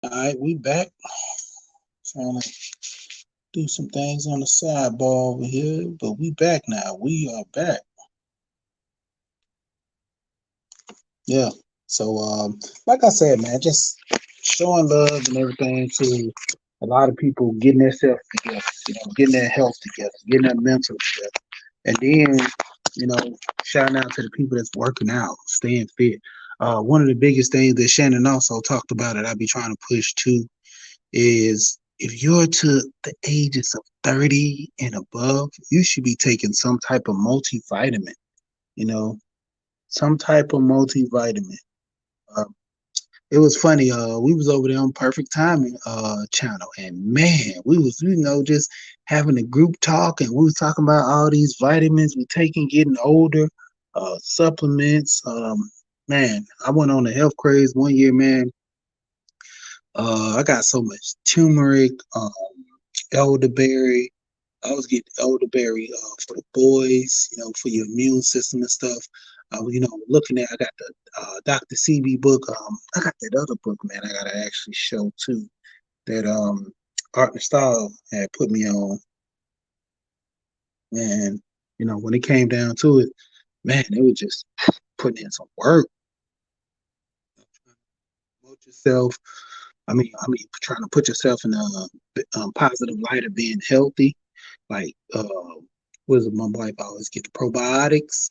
All right, we back. Trying to do some things on the sidebar over here, but we back now. We are back. Yeah. So, like I said, man, just showing love and everything to a lot of people, getting themselves together, getting their health together, getting their mental together, and then, shouting out to the people that's working out, staying fit. One of the biggest things that Shannon also talked about that I be trying to push too is if you're to the ages of 30 and above, you should be taking some type of multivitamin, some type of multivitamin. Uh, it was funny. We was over there on Perfect Timing channel, and man, we was just having a group talk, and we was talking about all these vitamins we taking, getting older, supplements. Man, I went on a health craze one year, man. I got so much turmeric, elderberry. I was getting elderberry for the boys, for your immune system and stuff. Looking at, I got the Dr. CB book. I got that other book, man. I gotta actually show too that Art and Style had put me on. And when it came down to it, man, it was just putting in some work. Promote yourself. Trying to put yourself in a positive light of being healthy. Like, was my wife always get the probiotics,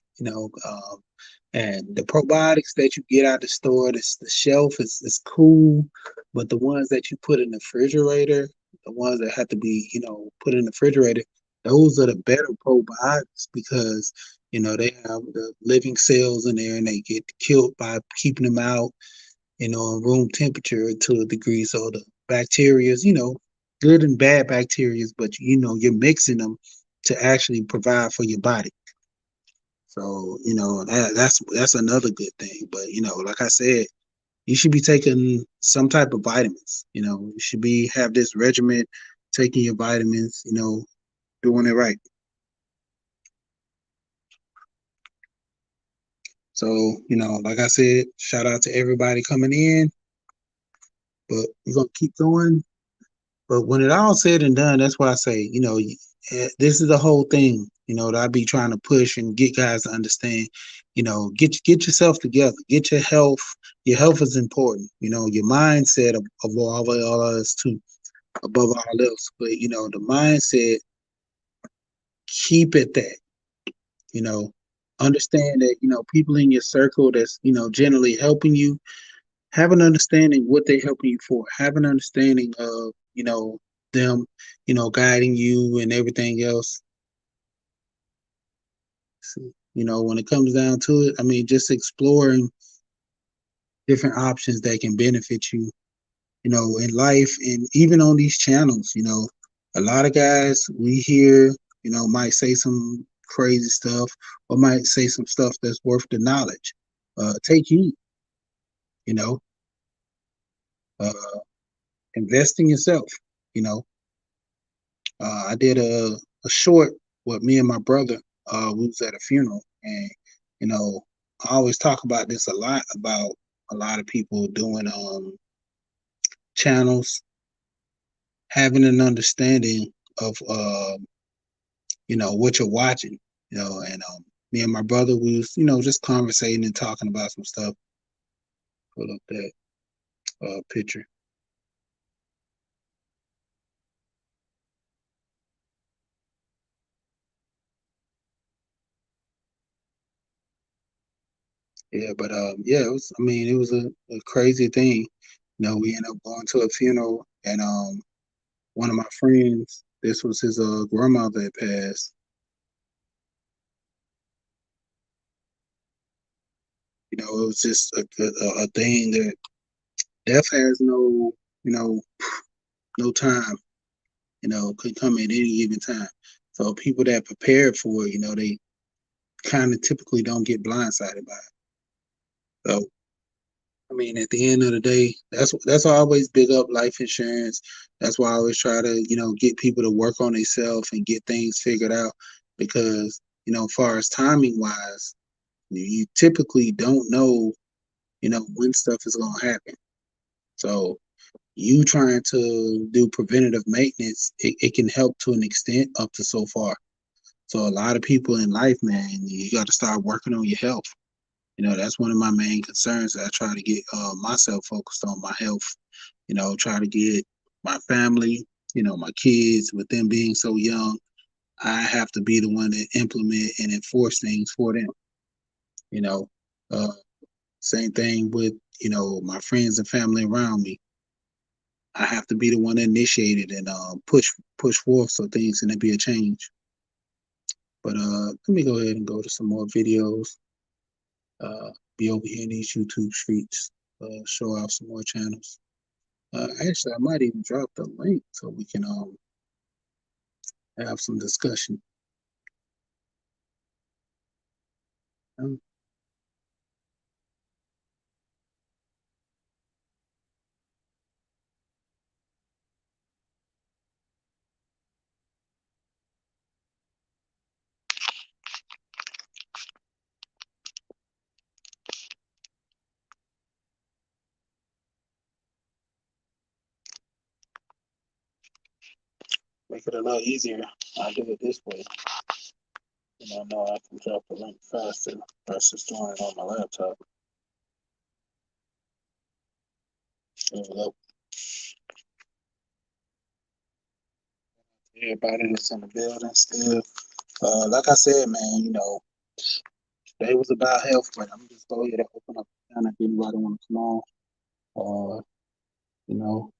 and the probiotics that you get out the store, the shelf is cool, but the ones that you put in the refrigerator, the ones that have to be, put in the refrigerator, those are the better probiotics because, they have the living cells in there and they get killed by keeping them out, room temperature to a degree. So the bacteria, good and bad bacteria, but you're mixing them to actually provide for your body. So, that's another good thing. But, like I said, you should be taking some type of vitamins. You should have this regimen, taking your vitamins, doing it right. So, like I said, shout out to everybody coming in. But we're gonna keep going. But when it all said and done, that's why I say, this is the whole thing. that I be trying to push and get guys to understand, get yourself together, get your health. Your health is important. Your mindset of all else too, above all else. But the mindset, keep it that. You know, understand that people in your circle that's generally helping you, have an understanding what they're helping you for. Have an understanding of them, guiding you and everything else. When it comes down to it, I mean, just exploring different options that can benefit you, in life and even on these channels. A lot of guys we hear, might say some crazy stuff or might say some stuff that's worth the knowledge. Take heed, you know, uh, invest in yourself. You know, I did a short with me and my brother. We was at a funeral, and I always talk about this a lot about a lot of people doing channels, having an understanding of what you're watching, and me and my brother, we was just conversating and talking about some stuff. Pull up that picture. Yeah, but yeah, it was a crazy thing. We ended up going to a funeral, and one of my friends, this was his grandmother that passed. It was just a thing that death has no, no time. Could come at any given time. So people that prepared for it, they kind of typically don't get blindsided by it. So at the end of the day, that's why I always big up life insurance. That's why I always try to, get people to work on themselves and get things figured out, because, far as timing wise, you typically don't know, when stuff is gonna happen. So you trying to do preventative maintenance, it can help to an extent up to so far. So a lot of people in life, man, you got to start working on your health. That's one of my main concerns. I try to get myself focused on my health. Try to get my family, my kids, with them being so young, I have to be the one to implement and enforce things for them. You know, uh, Same thing with my friends and family around me. I have to be the one that initiated and push forth so things can be a change. But let me go ahead and go to some more videos. Be over here in these YouTube streets. Show off some more channels. Actually, I might even drop the link so we can have some discussion. Make it a lot easier. I do it this way. I know I can drop the link faster versus doing it on my laptop. There we go. Everybody that's in the building still. Like I said, man, today was about health, but I'm just go ahead and open up the channel if anybody want to come on. You know,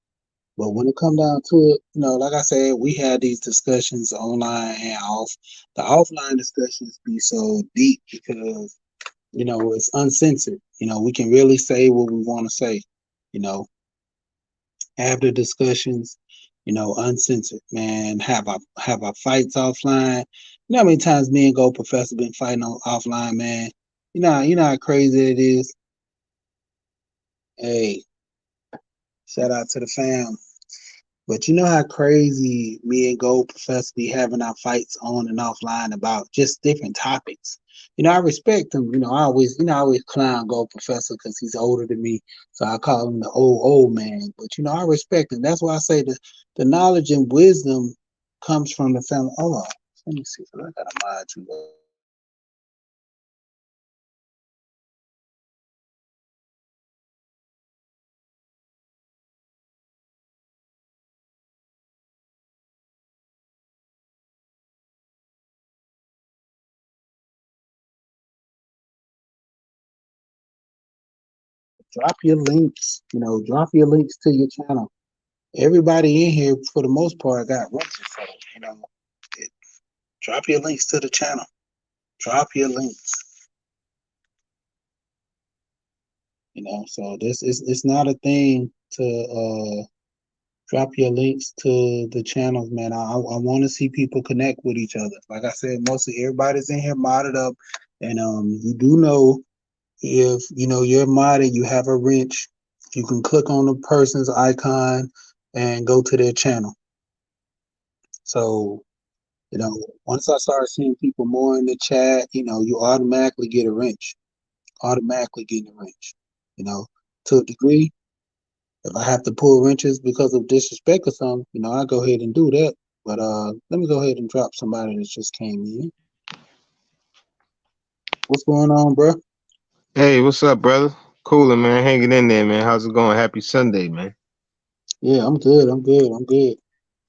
but when it come down to it, like I said, we had these discussions online and off. The offline discussions be so deep because, it's uncensored. We can really say what we want to say, you know, have the discussions, uncensored, man. Have our fights offline. You know how many times me and Go Professor been fighting offline, man. You know how crazy it is. Hey, shout out to the fam. But you know how crazy me and Gold Professor be having our fights on and offline about just different topics. I respect him. I always clown Gold Professor because he's older than me. So I call him the old man. But I respect him. That's why I say the knowledge and wisdom comes from the family. Hold on. Let me see. So I gotta mod you. Drop your links. Drop your links to your channel. Everybody in here, for the most part, got wrenches. So it, drop your links to the channel. Drop your links. So this is it's not a thing to drop your links to the channels, man. I want to see people connect with each other. Like I said, mostly everybody's in here modded up, and you do know if you're modded, you have a wrench, you can click on the person's icon and go to their channel. So once I start seeing people more in the chat, you automatically get a wrench. Automatically getting a wrench. To a degree. If I have to pull wrenches because of disrespect or something, I go ahead and do that. But let me go ahead and drop somebody that just came in. What's going on, bro? Hey, what's up, brother? Cooler, man. Hanging in there, man. How's it going? Happy Sunday, man. Yeah, I'm good. I'm good.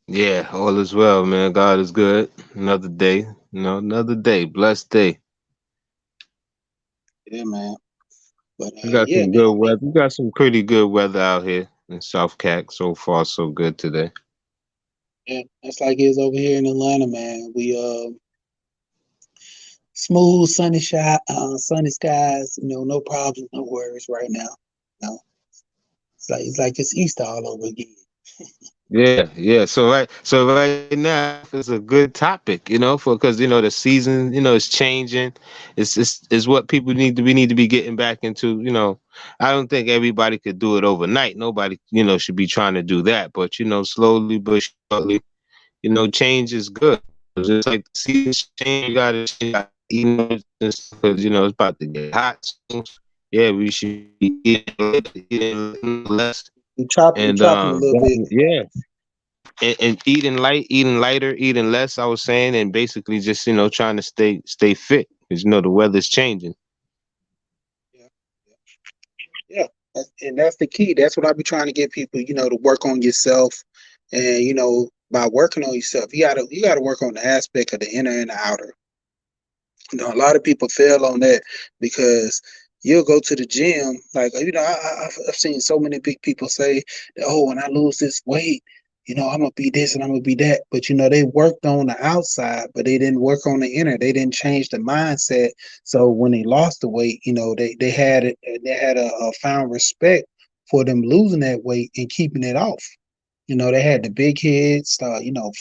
Yeah, all is well, man. God is good. Another day, another day. Blessed day. Yeah, man. But We got yeah, some man. good weather. We got some pretty good weather out here in South Cac. So far, so good today. Yeah, that's like it is over here in Atlanta, man. We smooth, sunny sunny skies. No problems, no worries right now. It's like it's Easter all over again. Yeah. So right now it's a good topic, because the season, is changing. It's what people we need to be getting back into. I don't think everybody could do it overnight. Nobody, should be trying to do that. But slowly but surely, change is good. Just like the seasons change, you gotta change eating because it's about to get hot soon. Yeah, we should be eating less You and chopping a little bit. yeah and eating lighter, eating less. I was saying, and basically just trying to stay fit because the weather's changing. Yeah, yeah. And that's the key. That's what I be trying to get people, to work on yourself, and by working on yourself, you gotta work on the aspect of the inner and the outer. A lot of people fail on that because you'll go to the gym, like I've seen so many big people say that, oh, when I lose this weight, I'm gonna be this and I'm gonna be that. But they worked on the outside, but they didn't work on the inner. They didn't change the mindset. So when they lost the weight, they had a found respect for them losing that weight and keeping it off. They had the big heads,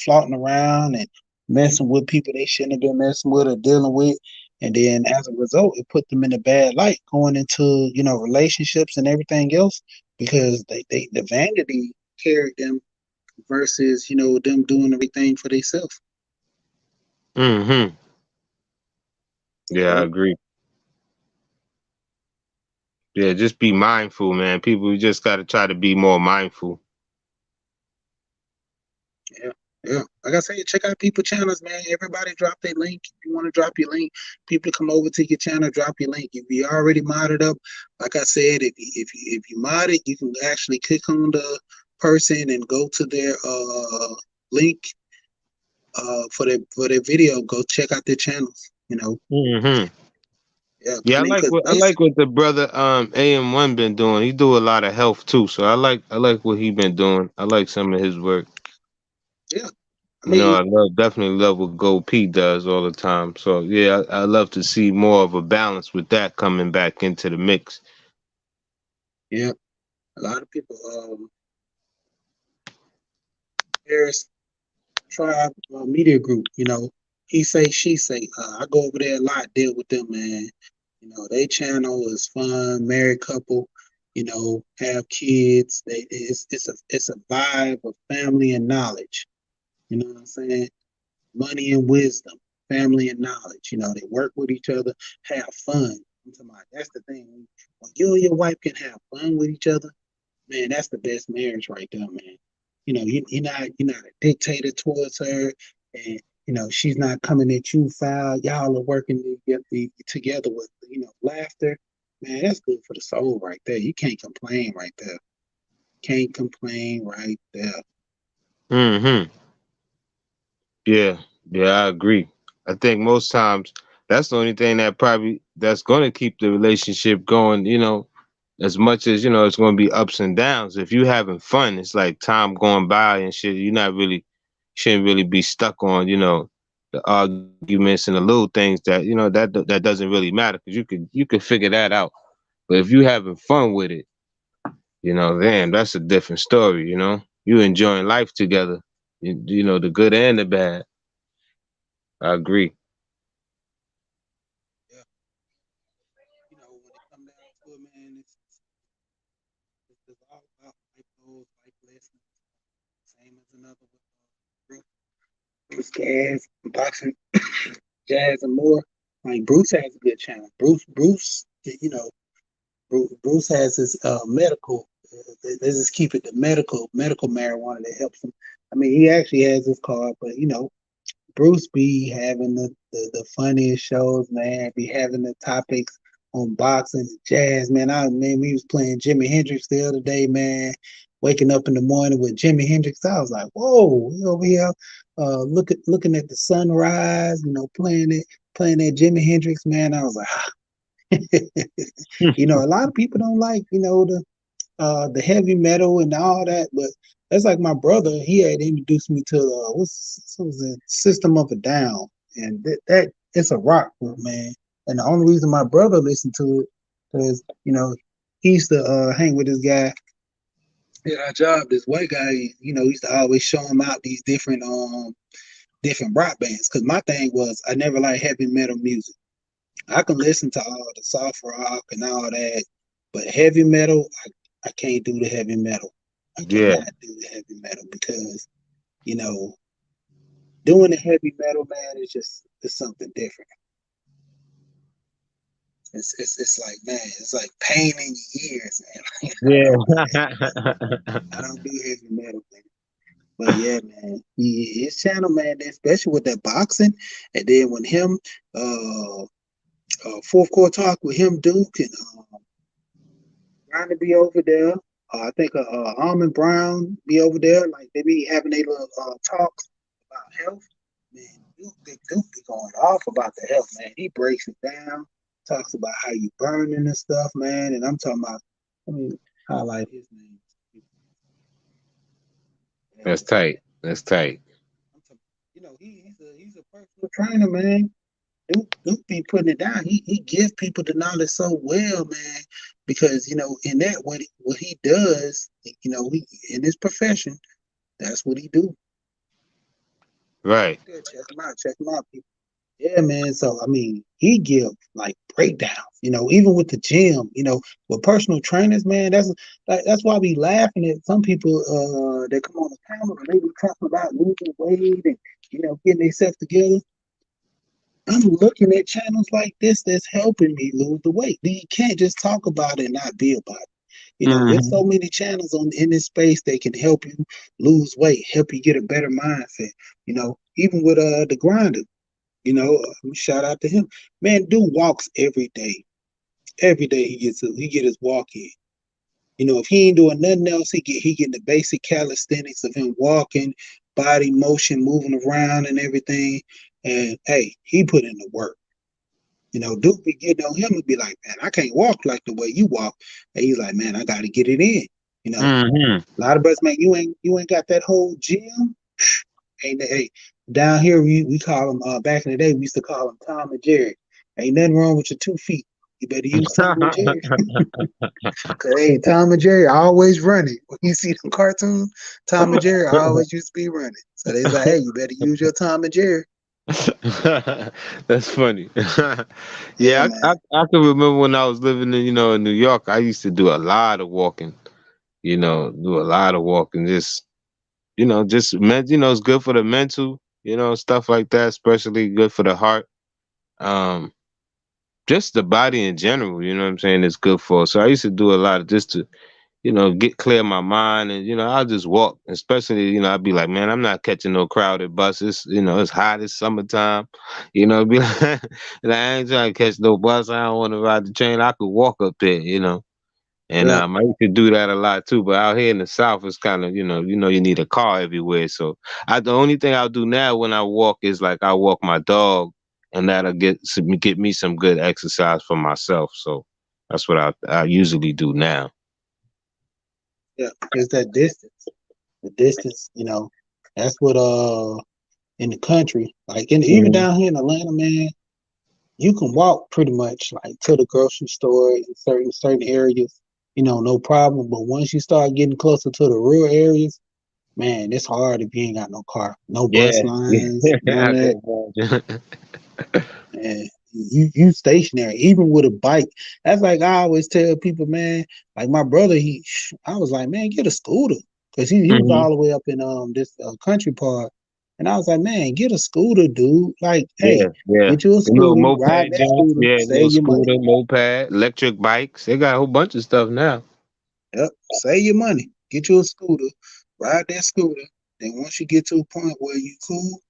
flaunting around and messing with people they shouldn't have been messing with or dealing with. And then as a result, it put them in a bad light going into, relationships and everything else because the vanity carried them versus, them doing everything for themselves. Mm-hmm. Yeah, I So, agree. Yeah, just be mindful, man. People just got to try to be more mindful. yeah. Yeah, like I say, check out people channels, man. Everybody drop their link. If you want to drop your link, people come over to your channel, drop your link. If you already modded up, like I said, if you mod it, you can actually click on the person and go to their link for their video. Go check out their channels. Mm-hmm. Yeah, Yeah, I mean, because I like what the brother AM1 been doing. He do a lot of health too, so I like what he been doing. I like some of his work. yeah, I mean, Definitely love what Gold P does all the time. So yeah, I love to see more of a balance with that coming back into the mix. yeah, a lot of people. Harris Tribe Media Group. He say, she say. I go over there a lot, deal with them, man. They channel is fun, married couple. Have kids. It's a vibe of family and knowledge. You know what I'm saying? Money and wisdom, family and knowledge. They work with each other, have fun. I'm talking about, that's the thing. When you and your wife can have fun with each other, man, that's the best marriage right there, man. You're not a dictator towards her, and she's not coming at you foul. Y'all are working together with, laughter. Man, that's good for the soul right there. You can't complain right there. Can't complain right there. Mm-hmm. Yeah, yeah, I agree. I think most times that's the only thing that's going to keep the relationship going. As much as it's going to be ups and downs. If you having fun, it's like time going by and shit. You're not really shouldn't really be stuck on the arguments and the little things that doesn't really matter because you could figure that out. But if you having fun with it, then that's a different story. You enjoying life together. The good and the bad. I agree. Yeah. When it come down to it, man, it's all about life goals, life lessons. Same as another with Bruce Gas, boxing, jazz, and more. Like Bruce has a good channel. Bruce, Bruce has his medical. Let's just keep it the medical marijuana that helps him. I mean, he actually has his card, but Bruce be having the funniest shows, man. Be having the topics on boxing and jazz, man. We was playing Jimi Hendrix the other day, man. Waking up in the morning with Jimi Hendrix, I was like, whoa, we over here, looking at the sunrise, playing that Jimi Hendrix, man. I was like, a lot of people don't like, the heavy metal and all that, but that's like my brother. He had introduced me to what was it, System of a Down, and that it's a rock group, man. And the only reason my brother listened to it because he used to hang with this guy at our job. This white guy, used to always show him out these different rock bands. Because my thing was I never liked heavy metal music. I can listen to all the soft rock and all that, but heavy metal, I can't do the heavy metal. I Yeah. cannot do the heavy metal because, doing the heavy metal, man, it's something different. It's like, man, it's like pain in your ears, man. Yeah. I don't do heavy metal, man. But yeah, man, his channel, man, especially with that boxing, and then when him, fourth court talk with him, Duke, and trying to be over there. I think Almond Brown be over there. Like they be having their little talks about health. Man, Duke be going off about the health, man. He breaks it down, talks about how you burning and stuff, man. And I'm talking about, highlight his name. That's tight. That's tight. He's a personal trainer, man. Duke be putting it down. He gives people the knowledge so well, man, because in that what he does, he in his profession, that's what he do. Right. Yeah, check him out, people. Yeah, man. So he give like breakdowns. Even with the gym, with personal trainers, man. That's why we laughing at some people that come on the panel and they be talking about losing weight and getting themselves together. I'm looking at channels like this that's helping me lose the weight. You can't just talk about it and not be about it. There's so many channels in this space that can help you lose weight, help you get a better mindset. Even with the grinder, shout out to him. Man, dude walks every day. Every day he get his walk in. If he ain't doing nothing else, he getting the basic calisthenics of him walking, body motion, moving around and everything. And hey, he put in the work. Duke be getting on him and be like, man, I can't walk like the way you walk. And he's like, man, I got to get it in. A lot of us, man, you ain't got that whole gym. Hey, down here we call them back in the day we used to call them Tom and Jerry. Ain't nothing wrong with your 2 feet. You better use Tom and Jerry. Hey, Tom and Jerry always running. When you see them cartoons, Tom and Jerry always used to be running. So they like, hey, you better use your Tom and Jerry. That's funny. Yeah, I can remember when I was living in New York. I used to do a lot of walking. Do a lot of walking. Just it's good for the mental. Stuff like that. Especially good for the heart. Just the body in general. You know what I'm saying? It's good for. So I used to do a lot of just to get clear my mind, and I'll just walk. Especially, I'd be like, man, I'm not catching no crowded buses. It's hot, it's summertime. Be like, I ain't trying to catch no bus. I don't want to ride the train. I could walk up there. And Yeah, I used to do that a lot too, but out here in the South, it's kind of you need a car everywhere. So the only thing I'll do now when I walk is like I walk my dog, and that'll get me some good exercise for myself. So that's what I usually do now. yeah. It's that distance. The distance, that's what in the country, like even Mhm. down here in Atlanta, man, you can walk pretty much like to the grocery store in certain areas, no problem. But once you start getting closer to the rural areas, man, it's hard if you ain't got no car, no bus Yeah, yeah, lines, none I of that. can imagine. Man, you stationary, even with a bike. That's like I always tell people, man. Like my brother, I was like, man, get a scooter, because he was Mhm. all the way up in this country part, and I was like, man, get a scooter, dude. Like, Yeah, hey, yeah. get you a The little scooter, moped ride that joints, scooter, yeah, little save your money. scooter, moped, electric bikes. They got a whole bunch of stuff now. Yep, save your money. Get you a scooter, ride that scooter. Then once you get to a point where you cool,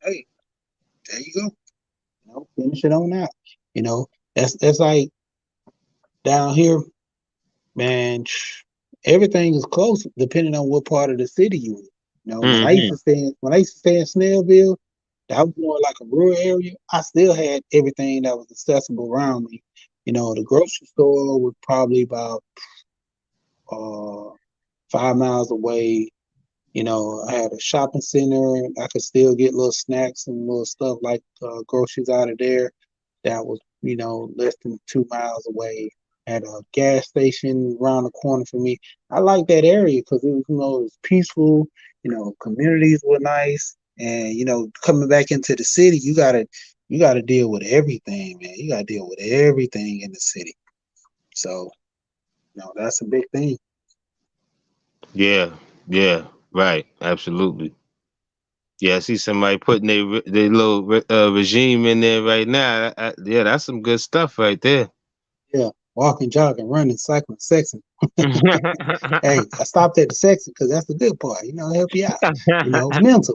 hey, there you go. Finish it on out. You know, that's like down here, man. Everything is close depending on what part of the city you in. When I used Hmm. to stay in Snellville, that was more like a rural area. I still had everything that was accessible around me. The grocery store was probably about uh 5 miles away. I had a shopping center. I could still get little snacks and little stuff like groceries out of there. That was, less than 2 miles away. Had a gas station around the corner for me. I like that area because it was peaceful. Communities were nice, and coming back into the city, you gotta deal with everything, man. You gotta deal with everything in the city. So, that's a big thing. Yeah, yeah, right, absolutely. Yeah, I see somebody putting their little regime in there right now. Yeah, that's some good stuff right there. Yeah, walking, jogging, running, cycling, sexing. Hey, I stopped at the sexing because that's the good part. Help you out. Mental.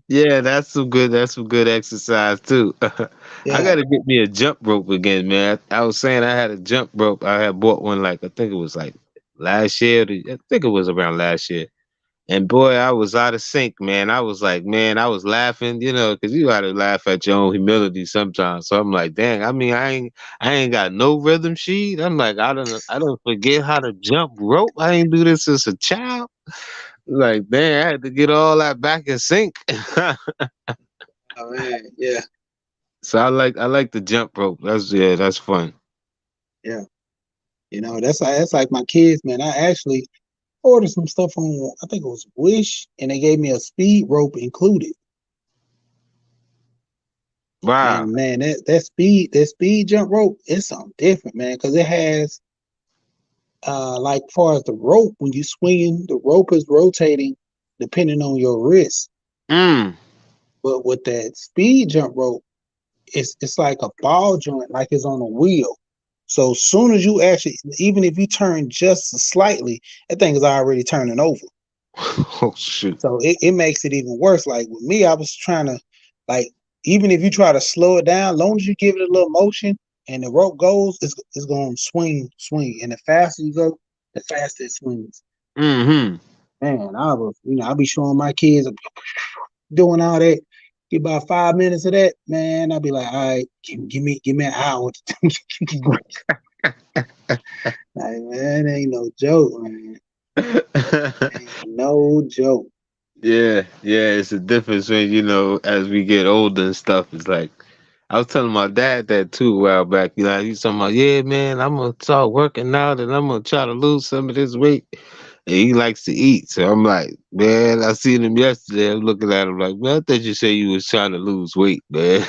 Yeah, that's some good exercise too. I Yeah, gotta get me a jump rope again, man. I was saying I had a jump rope. I had bought one like I think it was like last year. I think it was around last year. And boy, I was out of sync, man. I was like, man, I was laughing, because you gotta laugh at your own humility sometimes. So I'm like, dang, I mean, I ain't got no rhythm sheet. I'm like, I don't forget how to jump rope. I ain't do this as a child. Like, dang, I had to get all that back in sync. oh man, yeah, So I like the jump rope. That's fun. yeah. That's like my kids, man. I actually ordered some stuff on, I think it was Wish, and they gave me a speed rope included. Wow. And man, that speed jump rope is something different, man, because it has like far as the rope, when you swinging, the rope is rotating depending on your wrist. Mm. But with that speed jump rope, it's like a ball joint, like it's on a wheel. So as soon as you actually, even if you turn just slightly, that thing is already turning over. Oh shoot. So it makes it even worse. Like with me, I was trying to, like, even if you try to slow it down, long as you give it a little motion and the rope goes, it's going to swing. And the faster you go, the faster it swings. Mm-hmm. Man, I'll be showing my kids doing all that. Get about 5 minutes of that, man. I'll be like, all right, give me an hour. Like, man, ain't no joke, man. Ain't no joke. Yeah, yeah, it's a difference when, as we get older and stuff. It's like I was telling my dad that too a while back. He's talking about, yeah, man, I'm gonna start working out and I'm gonna try to lose some of this weight. And he likes to eat. So I'm like, man, I seen him yesterday. I'm looking at him like, man, I thought you said you was trying to lose weight, man.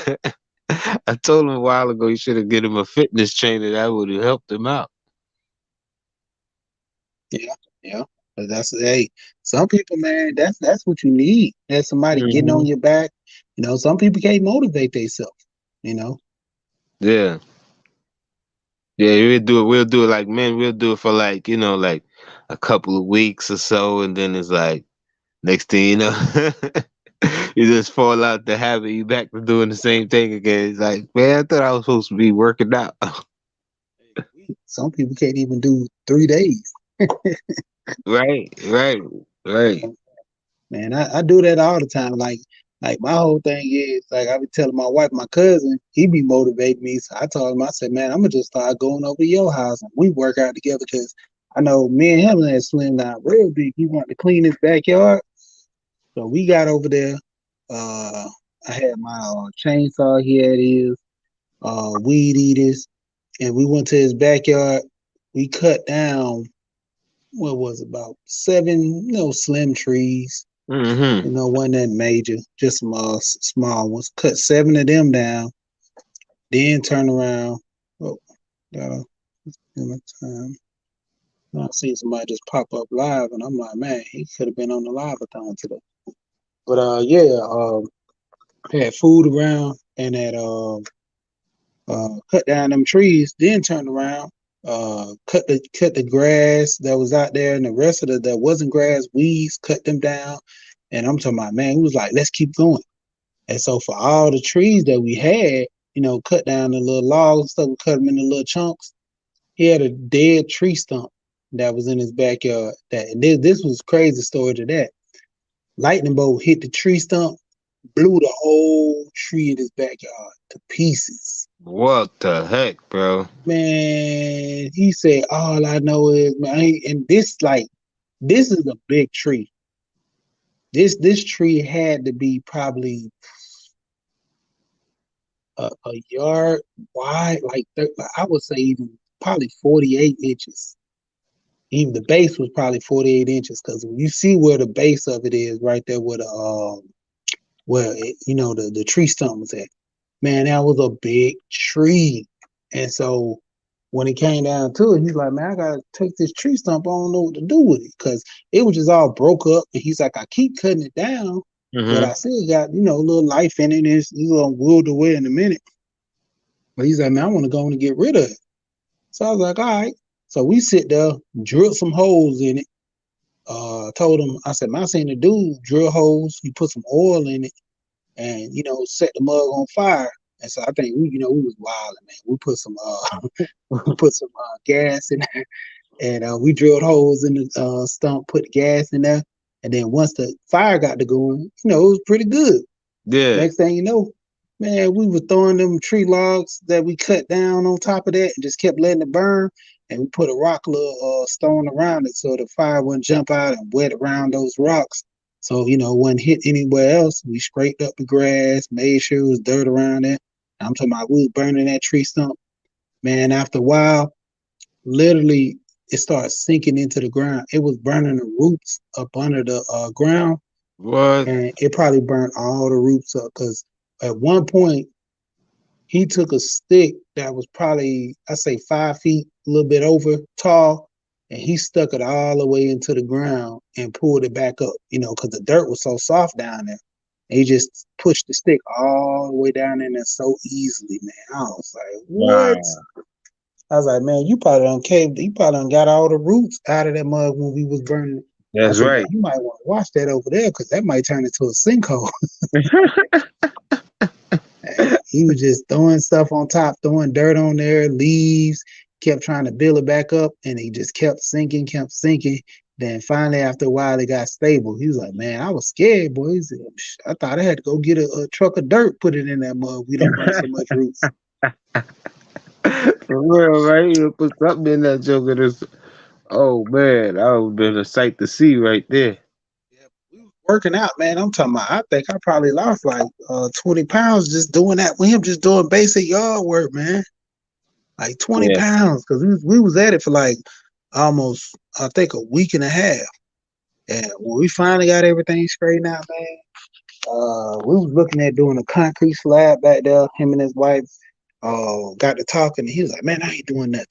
I told him a while ago you should have get him a fitness trainer that would have helped him out. Yeah, yeah. But hey, some people, man, that's what you need. That's somebody getting Hmm. on your back. Some people can't motivate themselves. You know, Yeah. Yeah, we'll do it like men, we'll do it for like, like a couple of weeks or so, and then it's like next thing you know, you just fall out the habit, you back to doing the same thing again. It's like, man, I thought I was supposed to be working out. Some people can't even do 3 days. Right, right, right. Man, I do that all the time. Like my whole thing is like I be telling my wife, my cousin, he be motivating me. So I told him, I said, man, I'm gonna just start going over to your house and we work out together because I know me and him had slimmed down real big. He wanted to clean his backyard, so we got over there. I had my chainsaw. He had his weed eaters, and we went to his backyard. We cut down what was it, about 7, slim trees. Mm-hmm. Wasn't that major, just some small ones. Cut 7 of them down, then turn around. Oh, gotta give me time. I see somebody just pop up live, and I'm like, man, he could have been on the live-a-thon today. But yeah, had food around and had cut down them trees, then turned around, cut the grass that was out there, and the rest of that wasn't grass, weeds, cut them down. And I'm talking about, man, he was like, let's keep going. And so for all the trees that we had, cut down the little logs and stuff, we cut them into little chunks. He had a dead tree stump that was in his backyard. This was crazy story to that. Lightning bolt hit the tree stump, blew the whole tree in his backyard to pieces. What the heck, bro? Man, he said, all I know is, man, and this is a big tree. This tree had to be probably a yard wide, I would say even probably 48 inches. Even the base was probably 48 inches because when you see where the base of it is, right there where the tree stump was at, man, that was a big tree. And so when it came down to it, he's like, man, I gotta take this tree stump. I don't know what to do with it because it was just all broke up. And he's like, I keep cutting it down, but I still got, a little life in it. It's gonna wilt away in a minute. But he's like, man, I want to go and get rid of it. So I was like, all right. So we sit there, drill some holes in it. Told him, I said, man, I seen the dude drill holes. He put some oil in it and, set the mug on fire. And so I think we was wilding, man. We put some gas in there, and we drilled holes in the stump, put the gas in there, and then once the fire got to going, it was pretty good. Yeah. Next thing you know, man, we were throwing them tree logs that we cut down on top of that and just kept letting it burn. And we put a rock little stone around it so the fire wouldn't jump out and wet around those rocks. So, it wouldn't hit anywhere else. We scraped up the grass, made sure it was dirt around it. I'm talking about we was burning that tree stump. Man, after a while, literally it started sinking into the ground. It was burning the roots up under the ground. What? And it probably burnt all the roots up because at one point, he took a stick that was probably, I say 5 feet, a little bit over tall, and he stuck it all the way into the ground and pulled it back up, because the dirt was so soft down there. And he just pushed the stick all the way down in there so easily, man. I was like, what? Wow. I was like, man, you probably done caved, you probably done got all the roots out of that mug when we was burning it. That's said, right. man, you might want to watch that over there because that might turn into a sinkhole. He was just throwing stuff on top, throwing dirt on there, leaves, kept trying to build it back up, and he just kept sinking. Then finally, after a while, it got stable. He was like, man, I was scared, boy. He said, I thought I had to go get a truck of dirt, put it in that mug. We don't burn so much roots. For real, right? You put something in that joker. Oh man, that would have been a sight to see right there. Yeah, we was working out, man. I'm talking about, I think I probably lost like 20 pounds just doing that with him, just doing basic yard work, man. Like 20 Yeah. pounds, because we was at it for like almost, I think, a week and a half. And when we finally got everything straightened out, man, we was looking at doing a concrete slab back there. Him and his wife got to talking, and he was like, man, I ain't doing nothing.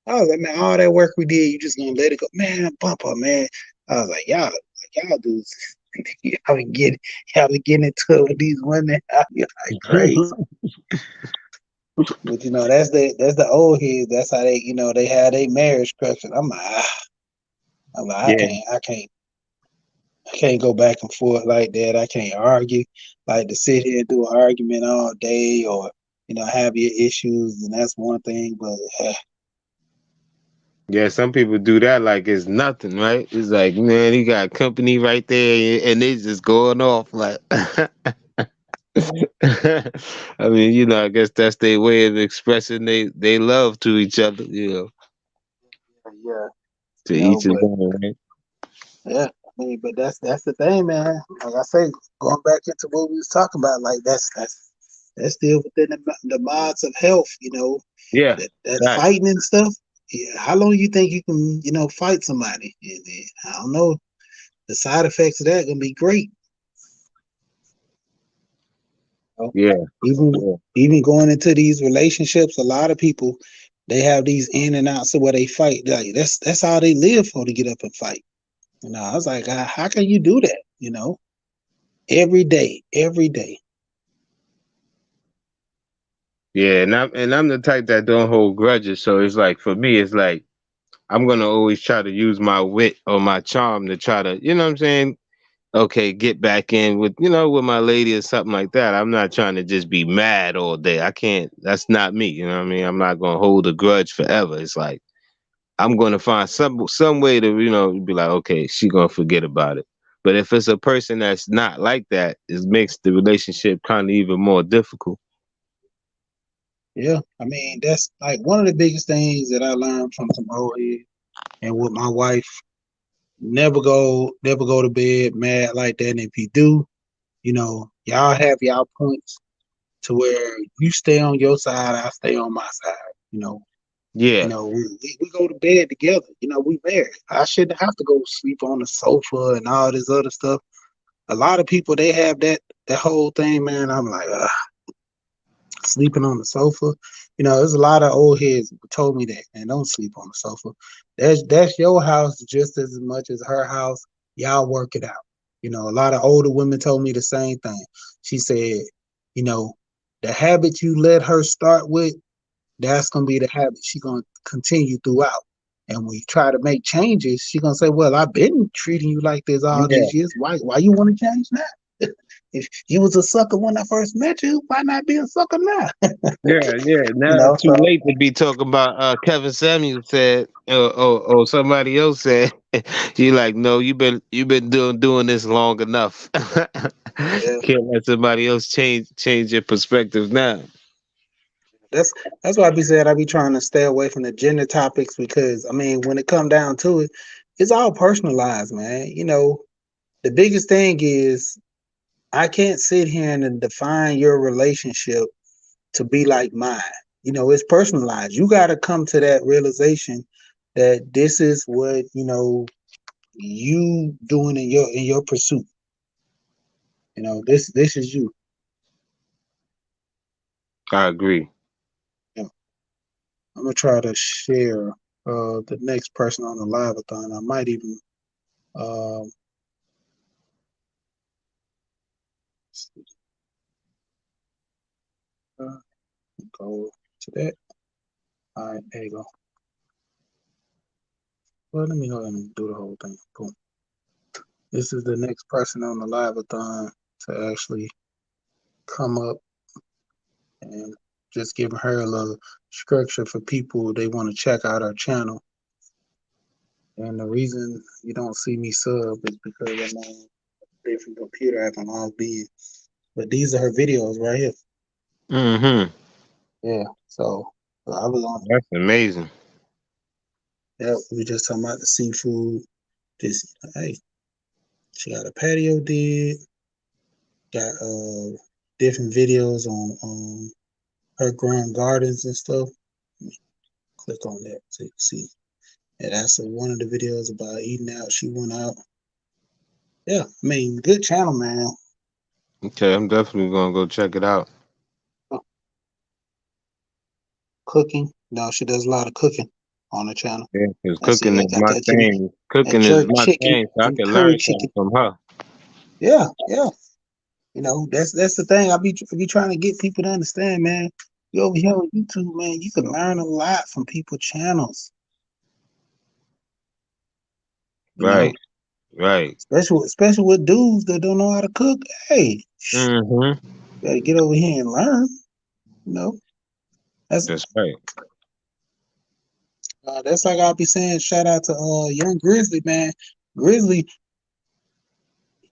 I was like, man, all that work we did, you just gonna let it go? Man, bumper, man. I was like, y'all dudes, y'all be getting into it with these women. Y'all like crazy. But that's the old heads. That's how they they have their marriage structure. I'm like Yeah. I can't go back and forth like that. I can't argue like to sit here and do an argument all day or have your issues, and that's one thing. But Yeah, some people do that like it's nothing, right? It's like, man, you got company right there and they just going off like I mean, I guess that's their way of expressing they love to each other, yeah, to each his but own, right? yeah, I mean, but that's the thing, man. Like I say, going back into what we was talking about, like that's still within the mods of health, Yeah. that Right. fighting and stuff. Yeah, how long you think you can, fight somebody? And I don't know. The side effects of that gonna be great. Yeah. Even Yeah. even going into these relationships, a lot of people they have these in and outs of where they fight. Like that's all they live for, to get up and fight. I was like, how can you do that? Every day, every day. Yeah, and I'm the type that don't hold grudges. So it's like for me, it's like I'm gonna always try to use my wit or my charm to try to, you know what I'm saying? Okay, get back in with with my lady or something like that. I'm not trying to just be mad all day. I can't. That's not me. You know what I mean? I'm not gonna hold a grudge forever. It's like I'm gonna find some way to be like, okay, she gonna forget about it. But if it's a person that's not like that, it makes the relationship kind of even more difficult. Yeah, I mean that's like one of the biggest things that I learned from some old head and with my wife. Never go to bed mad like that. And if you do, y'all have y'all points to where you stay on your side, I stay on my side. Yeah. We go to bed together. We married. I shouldn't have to go sleep on the sofa and all this other stuff. A lot of people they have that whole thing, man. I'm like, sleeping on the sofa. There's a lot of old heads who told me that, man, don't sleep on the sofa. That's your house just as much as her house. Y'all work it out. A lot of older women told me the same thing. She said, the habit you let her start with, that's gonna be the habit she's gonna continue throughout. And when you try to make changes, she's gonna say, well, I've been treating you like this all Yeah. these years. Why you want to change now? If you was a sucker when I first met you, why not be a sucker now? Yeah. Now it's too So late to be talking about Kevin Samuel said or somebody else said you like, no, you've been doing this long enough. yeah, Can't let somebody else change your perspective now. that's that's why I be saying I be trying to stay away from the gender topics because I mean when it come down to it, it's all personalized, man. The biggest thing is I can't sit here and define your relationship to be like mine. It's personalized. You got to come to that realization that this is what you doing in your pursuit. This is you. I agree. Yeah. I'm gonna try to share the next person on the live-a-thon. I might even um uh, go to that. All right, there you go. Well, let me go ahead and do the whole thing. Boom. This is the next person on the live-a-thon to actually come up and just give her a little structure for people they want to check out our channel. And the reason you don't see me sub is because I'm on a different computer I can log in. But these are her videos right here. Mm-hmm. Yeah. So I was on. That's amazing. Yeah, we just talking about the seafood. Just hey, she got a patio did. Got different videos on her ground gardens and stuff. Click on that so you can see. And that's one of the videos about eating out. She went out. Yeah, I mean, good channel, man. Okay, I'm definitely gonna go check it out. Cooking. No, she does a lot of cooking on the channel. Yeah, because I see cooking they is got my thing. that Cooking is jerk my chicken thing, so I and can curry learn something chicken. from her. Yeah, yeah. That's the thing. I be trying to get people to understand, man. You over here on YouTube, man, you can learn a lot from people channels. You know, Right. Right. especially with dudes that don't know how to cook. Hey, Mm-hmm. gotta get over here and learn. You know, that's That's right. that's like I'll be saying. Shout out to Young Grizzly, man. Grizzly,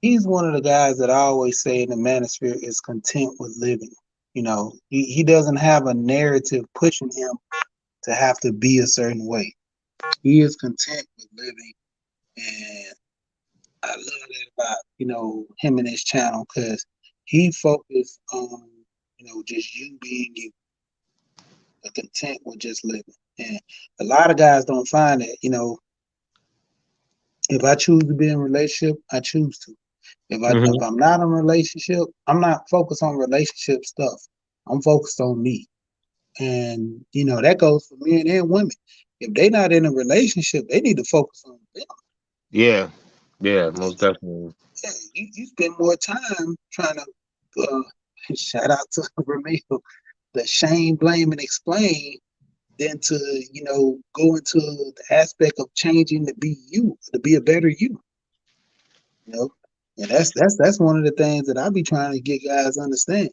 he's one of the guys that I always say in the manosphere is content with living. You know, he doesn't have a narrative pushing him to have to be a certain way. He is content with living, and I love that about him and his channel because he focused on just you being you, content with just living. And a lot of guys don't find that. If I choose to be in a relationship, I choose to. If I'm not in a relationship, I'm not focused on relationship stuff. I'm focused on me. And that goes for men and women. If they're not in a relationship, they need to focus on them. Yeah. Yeah, most definitely. Yeah, you spend more time trying to shout out to Ramil, the shame, blame, and explain than to go into the aspect of changing to be you, to be a better you. And that's one of the things that I be trying to get guys to understand.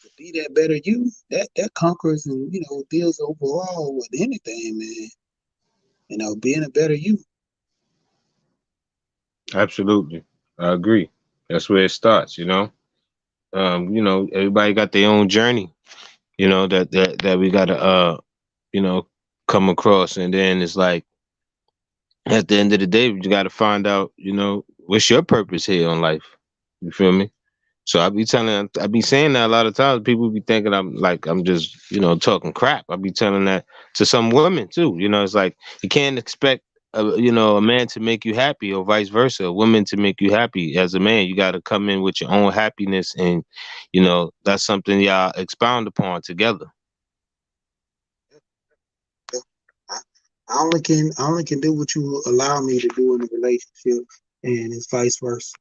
To be that better you, that conquers and deals overall with anything, man. Being a better you. Absolutely. I agree. That's where it starts, everybody got their own journey, that we gotta you know, come across, and then it's like at the end of the day, you gotta find out, what's your purpose here on life. You feel me? So I be saying that a lot of times. People be thinking I'm just, talking crap. I be telling that to some women too. It's like you can't expect a man to make you happy or vice versa. A woman to make you happy. As a man, you got to come in with your own happiness, and that's something y'all expound upon together. I only can do what you allow me to do in a relationship, and it's vice versa.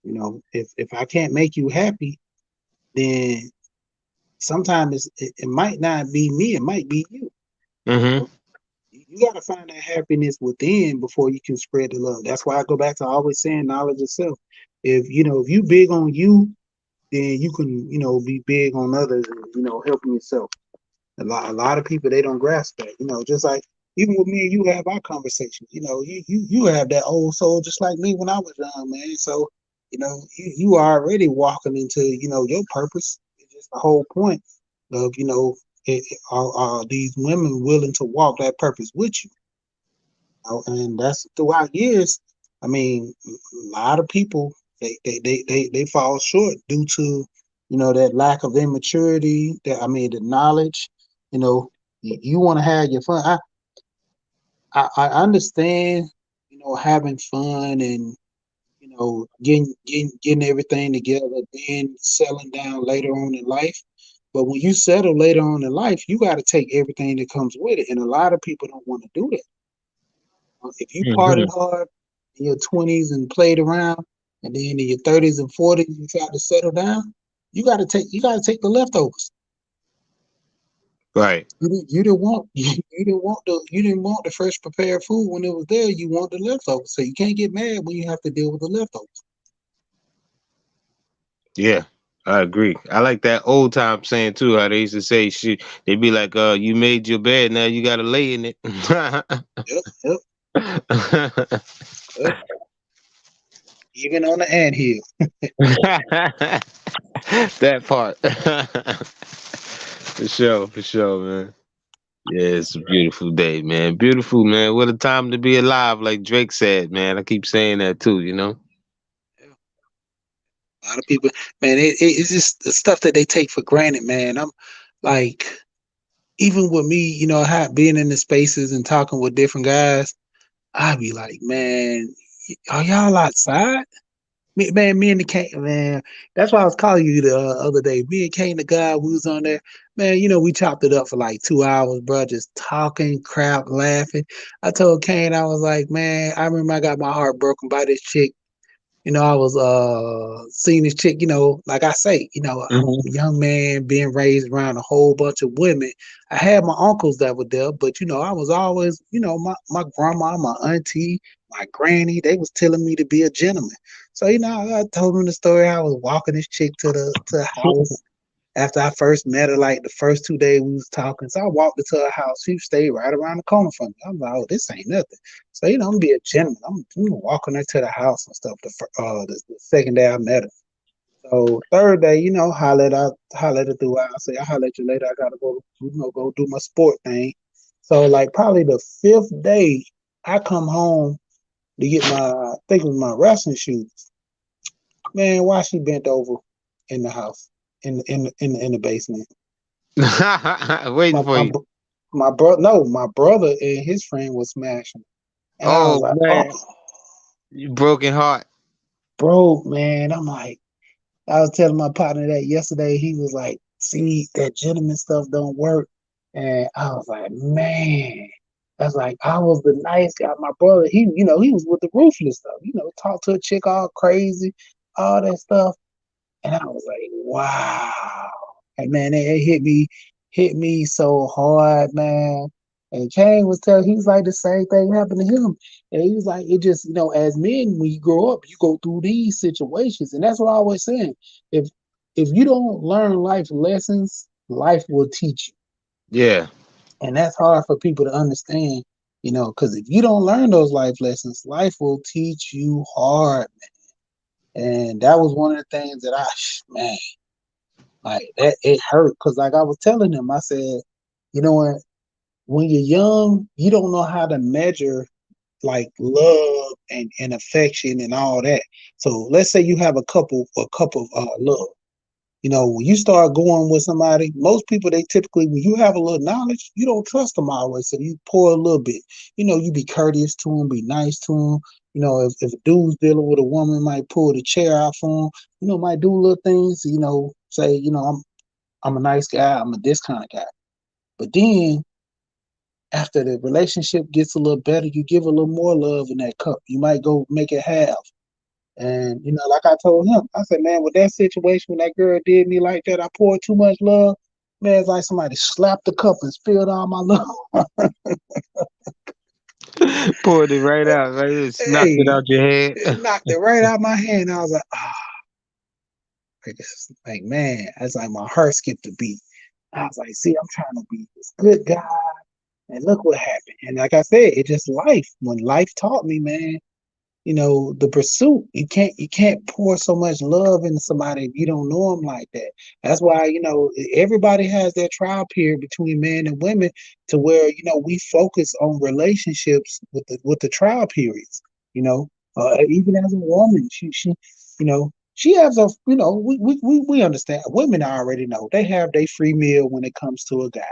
If I can't make you happy, then sometimes it might not be me, it might be you. Mm-hmm. You got to find that happiness within before you can spread the love. That's why I go back to always saying knowledge itself. If you big on you, then you can be big on others and helping yourself. A lot of people, they don't grasp that. Just like even with me and you have our conversations. You have that old soul just like me when I was young, man. So you are already walking into your purpose. It's just the whole point of are these women willing to walk that purpose with you? And that's throughout years. I mean, a lot of people they fall short due to that lack of immaturity. The knowledge. You want to have your fun. I understand having fun and getting everything together, then settling down later on in life. But when you settle later on in life, you got to take everything that comes with it, and a lot of people don't want to do that. If you partied hard in your 20s and played around, and then in your 30s and 40s you try to settle down, you got to take the leftovers. Right. You didn't want the fresh prepared food when it was there. You want the leftovers, so you can't get mad when you have to deal with the leftovers. Yeah, I agree. I like that old time saying too, how they used to say shit. They be like, you made your bed, now you gotta lay in it. Yep. Even on the anthill. That part. For sure, man. Yeah, it's a beautiful day, man. Beautiful, man. What a time to be alive, like Drake said, man. I keep saying that too, A lot of people, man, it's just the stuff that they take for granted, man. I'm like, even with me, being in the spaces and talking with different guys, I'd be like, man, are y'all outside? Me and the Kane, man. That's why I was calling you the other day. Me and Kane, the guy who was on there, man. We chopped it up for like 2 hours, bro, just talking crap, laughing. I told Kane, I was like, man, I remember I got my heart broken by this chick. I was seeing this chick, like I say, I'm Mhm. a young man being raised around a whole bunch of women. I had my uncles that were there, but I was always, my grandma, my auntie, my granny, they was telling me to be a gentleman. So, I told them the story. I was walking this chick to the house after I first met her, like the first 2 days we was talking. So I walked into her house. She stayed right around the corner from me. I'm like, oh, this ain't nothing. So, I'm gonna be a gentleman. I'm walking her to the house and stuff. The second day I met her. So third day, hollered her throughout. I say, I'll holler at you later. I gotta go do my sport thing. So like probably the fifth day, I come home to get I think it was my wrestling shoes. Man, why she bent over in the house, in the basement? Waiting My for my you. my brother, no, my brother and his friend was smashing, and I was Oh like, oh, man, you broken heart. bro, man. I'm like, I was telling my partner that yesterday. He was like, see, that gentleman stuff don't work, and I was like, man. That's like I was the nice guy. My brother, he was with the ruthless stuff. Talk to a chick all crazy, all that stuff. And I was like, wow. And man, it hit me so hard, man. And Kane was telling, he was like, the same thing happened to him. And he was like, it just, as men, when you grow up, you go through these situations. And that's what I was saying. If if you don't learn life lessons, life will teach you. Yeah. And that's hard for people to understand, because if you don't learn those life lessons, life will teach you hard. And that was one of the things that man, like that it hurt because like I was telling him, I said, you know what, when you're young, you don't know how to measure like love and affection and all that. So let's say you have a cup of love. When you start going with somebody, most people they typically when you have a little knowledge, you don't trust them always. So you pour a little bit. You be courteous to them, be nice to them. If a dude's dealing with a woman, might pull the chair out for him. Might do little things. Say, I'm a nice guy. I'm a this kind of guy. But then after the relationship gets a little better, you give a little more love in that cup. You might go make it half. And like I told him, I said, man, with that situation when that girl did me like that, I poured too much love. Man, it's like somebody slapped the cup and spilled all my love. Poured it right out, right? Just knocked it Hey, out your head. it knocked it right out of my hand. I was like, like man, that's like my heart skipped a beat. I was like, see, I'm trying to be this good guy. And look what happened. And like I said, it just life. When life taught me, man, the pursuit, you can't pour so much love into somebody if you don't know them like that. That's why, everybody has their trial period between men and women to where, we focus on relationships with the trial periods, even as a woman, she has a, we understand women already know they have their free meal when it comes to a guy.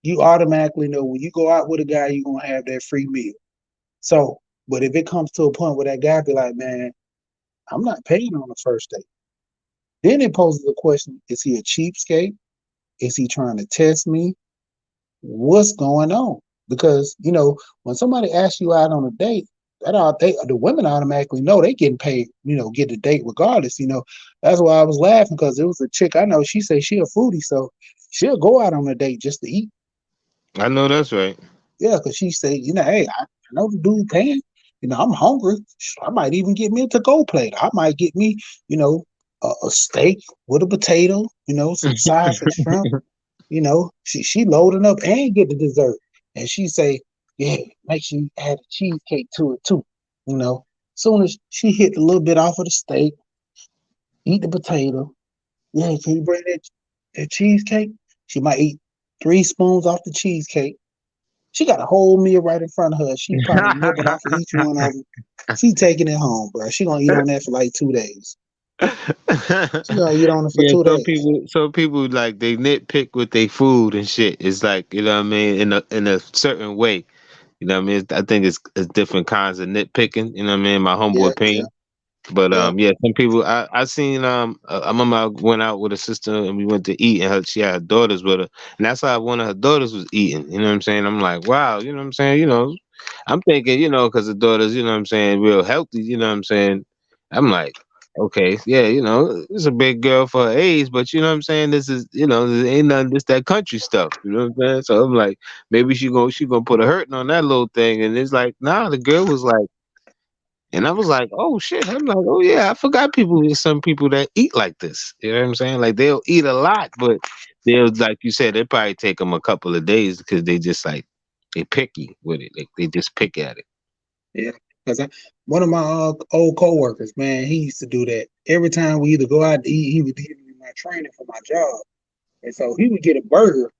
You automatically know when you go out with a guy, you're gonna have that free meal. So, but if it comes to a point where that guy be like, man, I'm not paying on the first date, then it poses the question: is he a cheapskate? Is he trying to test me? What's going on? Because when somebody asks you out on a date, the women automatically know they getting paid. Get the date regardless. That's why I was laughing because it was a chick I know. She said she a foodie, so she'll go out on a date just to eat. I know that's right. Yeah, because she said, hey, I know the dude paying. I'm hungry. I might even get me a to-go plate. I might get me, a steak with a potato, some sides of shrimp. She loading up and get the dessert. And she say, yeah, make sure you add a cheesecake to it too. Soon as she hit a little bit off of the steak, eat the potato. Yeah, can you bring that cheesecake? She might eat 3 spoons off the cheesecake. She got a whole meal right in front of her. She probably nibbling off of each one of them. She taking it home, bro. She gonna eat on that for like 2 days. She gonna eat on it for Yeah, two some days. people, some people like they nitpick with their food and shit. It's like you know what I mean in a certain way. You know what I mean? I think it's different kinds of nitpicking. You know what I mean? My humble Yeah, yeah, opinion. But yeah, yeah, some people I seen I remember I went out with a sister and we went to eat and she had her daughters with her and that's how one of her daughters was eating. You know what I'm saying? I'm like, wow, you know what I'm saying? I'm thinking, because the daughters, you know what I'm saying, real healthy. You know what I'm saying? I'm like, okay, yeah, it's a big girl for her age, but you know what I'm saying? This is, this ain't nothing, this that country stuff. You know what I'm saying? So I'm like, maybe she gonna put a hurting on that little thing. And it's like, nah, the girl was like, and I was like, oh shit. I'm like, oh yeah, I forgot some people that eat like this. You know what I'm saying? Like they'll eat a lot, but they'll, like you said, they probably take them a couple of days because they just like, they picky with it. Like they just pick at it. Yeah, because one of my old coworkers, man, he used to do that every time we either go out to eat. He would give me my training for my job, and so he would get a burger.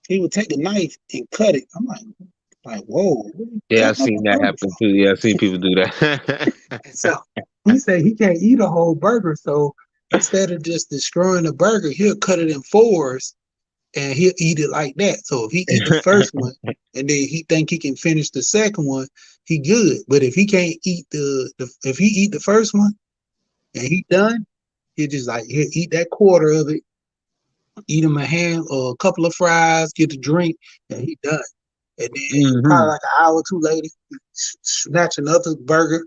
He would take a knife and cut it. I'm like, whoa, what are you Yeah, I've cutting up seen a that burger happen for? too. Yeah, I've seen people do that. And so he said he can't eat a whole burger, so instead of just destroying the burger, he'll cut it in fours and he'll eat it like that. So if he eat the first one and then he think he can finish the second one, he good. But if he can't eat if he eat the first one and he done, he'll eat that quarter of it, eat him a ham or a couple of fries, get the drink, and he done. And then probably hmm like an hour or two later, snatch another burger,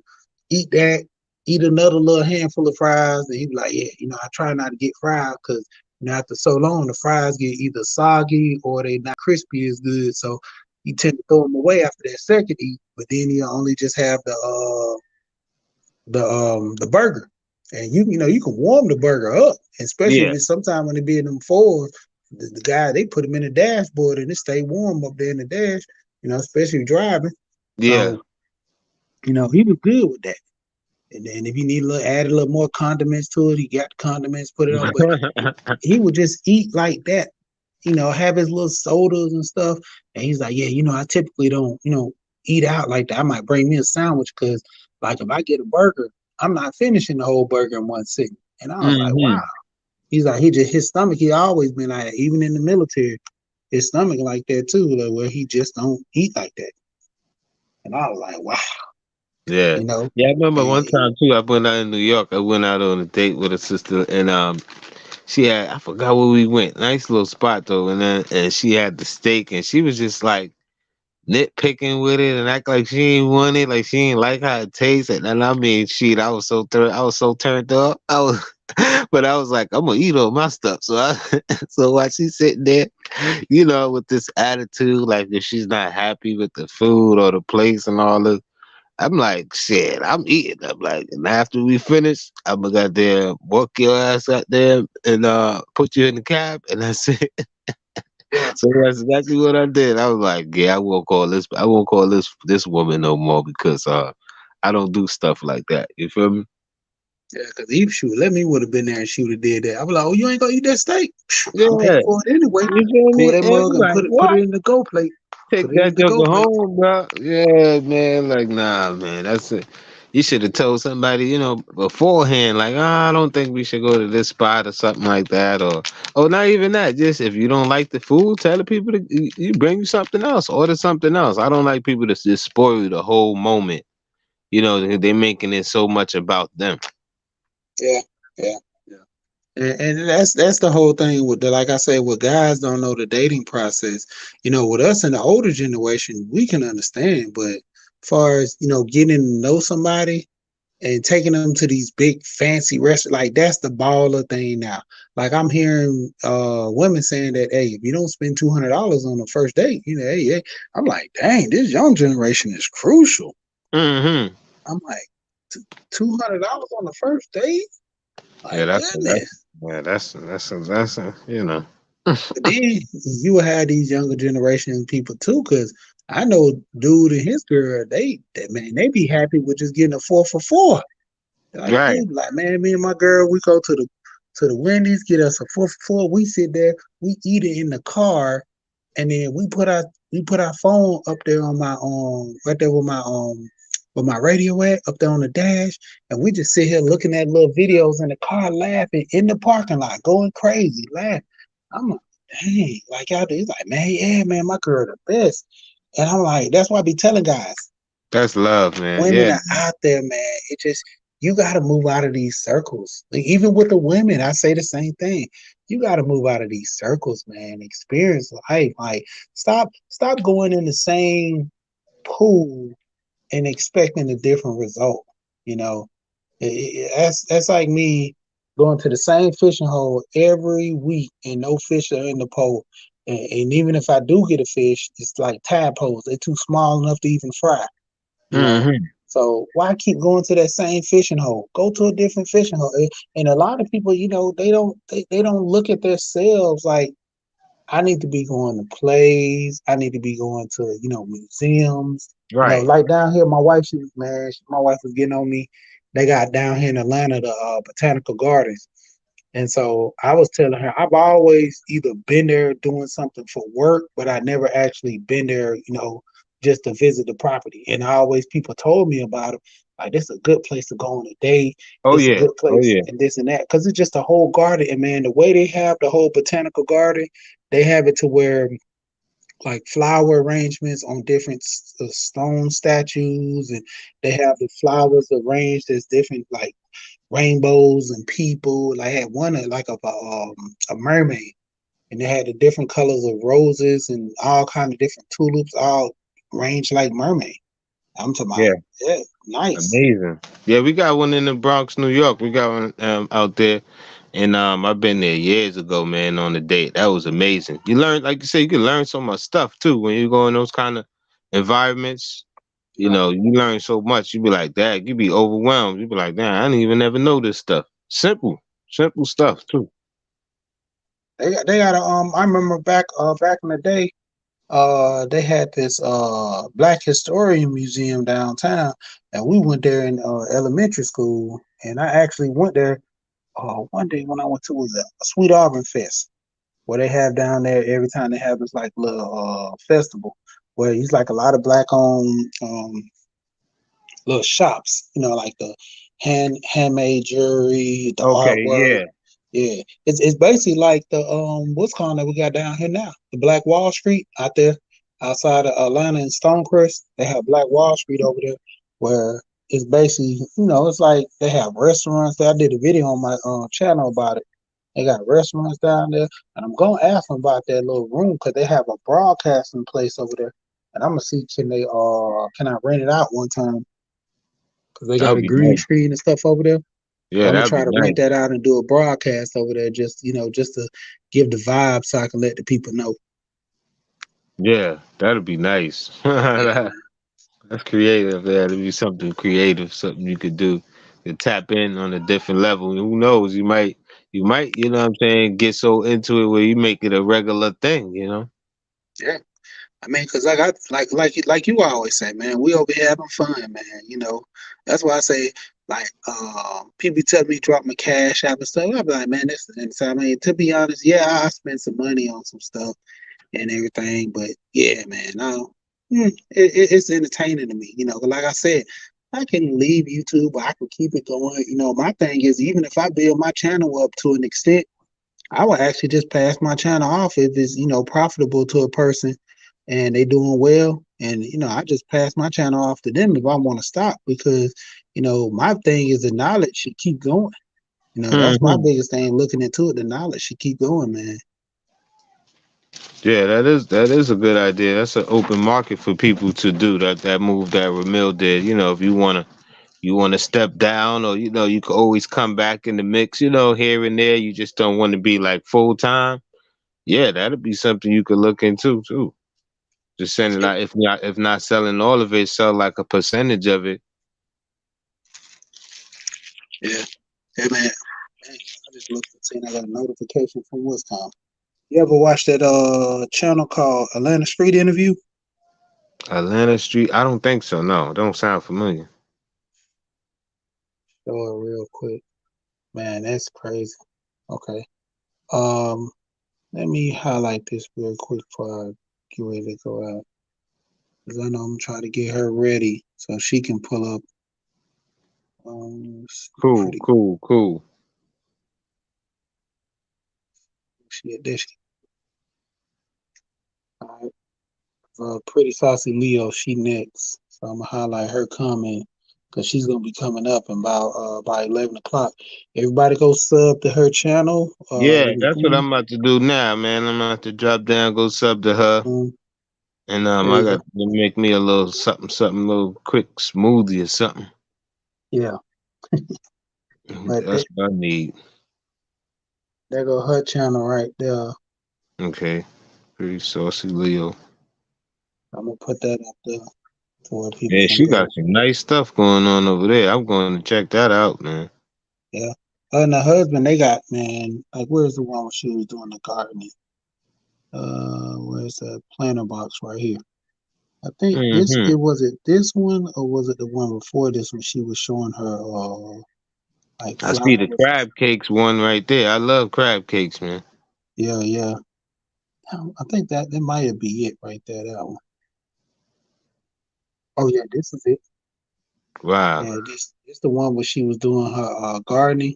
eat that, eat another little handful of fries, and he be like, yeah, I try not to get fried because after so long the fries get either soggy or they not crispy as good. So you tend to throw them away after that second eat, but then you only just have the burger. And you can warm the burger up, especially if Yeah, it's sometime when they be in them fours. The guy, they put them in the dashboard and it stay warm up there in the dash, especially driving. yeah. So, he was good with that. And then if you need add a little more condiments to it, he got the condiments, put it on. But he would just eat like that, have his little sodas and stuff. And he's like, yeah, I typically don't, eat out like that. I might bring me a sandwich because, like, if I get a burger, I'm not finishing the whole burger in one sitting. And I was like, wow. hmm He's like, his stomach, he always been like that, even in the military. His stomach like that too, like where he just don't eat like that. And I was like, wow, Yeah. you know. Yeah, I remember And one time too, I went out in New York. I went out on a date with a sister and she had, I forgot where we went. Nice little spot though, and she had the steak and she was just like nitpicking with it and act like she ain't want it, like she ain't like how it tastes. And I mean, shit, I was so turned up. I was, but I was like, I'm gonna eat all my stuff. So so while she's sitting there, with this attitude, like if she's not happy with the food or the place and all this, I'm like, shit, I'm eating. I'm like, and after we finish, I'm gonna got there, walk your ass out there and put you in the cab, and that's it. yeah, So that's exactly what I did. I was like, yeah, I won't call this woman no more because I don't do stuff like that. You feel me? yeah, because if she would let me would have been there and she would have did that. I was like, oh, you ain't gonna eat that steak? I'm paying Yeah. for it anyway. You feel Pull me? that And mug I'm and like, put it what? in the go plate. Put Take it in that the go joker plate. home, bro. Yeah, man. Like, nah, man. That's it. You should have told somebody, beforehand, like, I don't think we should go to this spot or something like that, or not even that. Just if you don't like the food, tell the people to you bring you something else, order something else. I don't like people to just spoil the whole moment. They're making it so much about them. Yeah, yeah, yeah. And that's the whole thing with like I said, what guys don't know the dating process. With us in the older generation, we can understand, but far as getting to know somebody and taking them to these big fancy restaurants, like that's the baller thing now. Like I'm hearing women saying that, hey, if you don't spend $200 on the first date, hey, I'm like, dang, this young generation is crucial. hmm I'm like, $200 on the first date? My Yeah, goodness. that's. But then you will have these younger generation people too, because I know dude and his girl, they be happy with just getting a 4 for $4. Like Right. they be like, man, me and my girl, we go to the Wendy's, get us a 4 for $4. We sit there, we eat it in the car, and then we put our phone up there on my right there with my radio up there on the dash, and we just sit here looking at little videos in the car, laughing in the parking lot, going crazy, laughing. I'm like, dang, like y'all do. He's like, man, yeah, man, my girl the best. And I'm like, that's why I be telling guys, That's love, man. women Yeah. are out there, man. It just you got to move out of these circles. Like, even with the women, I say the same thing. You got to move out of these circles, man. Experience life. Like stop going in the same pool and expecting a different result. You know, That's like me going to the same fishing hole every week and no fish are in the pole. And even if I do get a fish, it's like tadpoles. They're too small enough to even fry. You know. Mm-hmm. So why keep going to that same fishing hole? Go to a different fishing hole. And a lot of people, they don't look at themselves like I need to be going to plays. I need to be going to, museums. Right. Like down here, my wife, my wife was getting on me. They got down here in Atlanta the Botanical Gardens. And so I was telling her, I've always either been there doing something for work, but I never actually been there, just to visit the property. And people told me about it. Like, this is a good place to go on a day. Oh It's a yeah. good Oh place yeah. and this and that. Because it's just a whole garden. And man, the way they have the whole botanical garden, they have it to where like flower arrangements on different stone statues, and they have the flowers arranged as different like rainbows and people. Like I had one like of a mermaid, and they had the different colors of roses and all kind of different tulips, all arranged like mermaid. I'm talking about, Yeah. yeah, nice. Amazing. Yeah, we got one in the Bronx, New York. We got one out there. And I've been there years ago, man, on a date. That was amazing. You learn, like you say, you can learn so much stuff too when you go in those kind of environments. You Right. know, you learn so much. You be like, Dad, you be overwhelmed. You be like, damn, I didn't even ever know this stuff. Simple stuff too. They got a I remember back in the day, they had this Black Historian Museum downtown, and we went there in elementary school, and I actually went there one day when I went to was a Sweet Auburn Fest, where they have down there every time they have this like little festival where it's like a lot of black owned little shops, like the handmade jewelry, the Okay, artwork. yeah. Yeah, it's basically like the what's called that we got down here now, the Black Wall Street out there outside of Atlanta and Stonecrest. They have Black Wall Street over there, where it's basically it's like they have restaurants there. I did a video on my channel about it. They got restaurants down there, and I'm gonna ask them about that little room because they have a broadcasting place over there, and I'm gonna see can I rent it out one time because they That got would a be green nice. screen and stuff over there. So Yeah, I'm gonna that'd be try to nice. rent that out and do a broadcast over there, just to give the vibe, so I can let the people know. Yeah, that'd be nice. Yeah, man. That's creative. That'd be something creative, something you could do to tap in on a different level. And who knows? You might, you know what I'm saying, get so into it where you make it a regular thing, you know? Yeah. I mean, cause I got like you always say, man, we over here having fun, man. That's why I say like people tell me drop my cash app and stuff. I be like, man, this. And so I mean, to be honest, yeah, I spent some money on some stuff and everything, but yeah, man, no, it's entertaining to me. Like I said, I can leave YouTube, but I can keep it going. My thing is, even if I build my channel up to an extent, I would actually just pass my channel off if it's profitable to a person and they doing well. And I just pass my channel off to them if I want to stop because my thing is the knowledge should keep going. That's my Hmm. biggest thing. Looking into it, the knowledge should keep going, man. Yeah, that is a good idea. That's an open market for people to do that move that Ramil did. If you wanna step down, or you could always come back in the mix, here and there. You just don't want to be like full time. Yeah, that'd be something you could look into too. Just send it Yeah, out. If not selling all of it, sell like a percentage of it. yeah, yeah, man. Man, I just looked and seen I got a notification from Wisconsin. You ever watch that channel called Atlanta Street Interview? Atlanta Street. I don't think so. No, don't sound familiar. Show it real quick. Man, that's crazy. Okay. Um, Let me highlight this real quick before I get ready to go out. Because I know I'm trying to get her ready so she can pull up. Cool, Pretty cool, cool. shit. All right. Pretty Saucy Leo, she next. So I'm gonna highlight her comment because she's gonna be coming up in about 11 o'clock. Everybody go sub to her channel. Yeah, that's what I'm about to do now, man. I'm about to drop down, go sub to her, and There I you go. got to make me a little something, little quick smoothie or something. Yeah. But That's what I need. there go her channel right there. Okay. Pretty saucy Leo. I'm gonna put that up there to where people Yeah, can she got go. some nice stuff going on over there. I'm going to check that out, man. Yeah. Her and her husband, they got, man, like where's the one where she was doing the gardening? Where's the planter box right here? I think this Mm-hmm. it was it this one or was it the one before this when she was showing her like I see the flowers? crab cakes one right there. I love crab cakes, man. Yeah, yeah. I think that might be it right there, that one. Oh yeah, this is it. Wow. Yeah, this the one where she was doing her gardening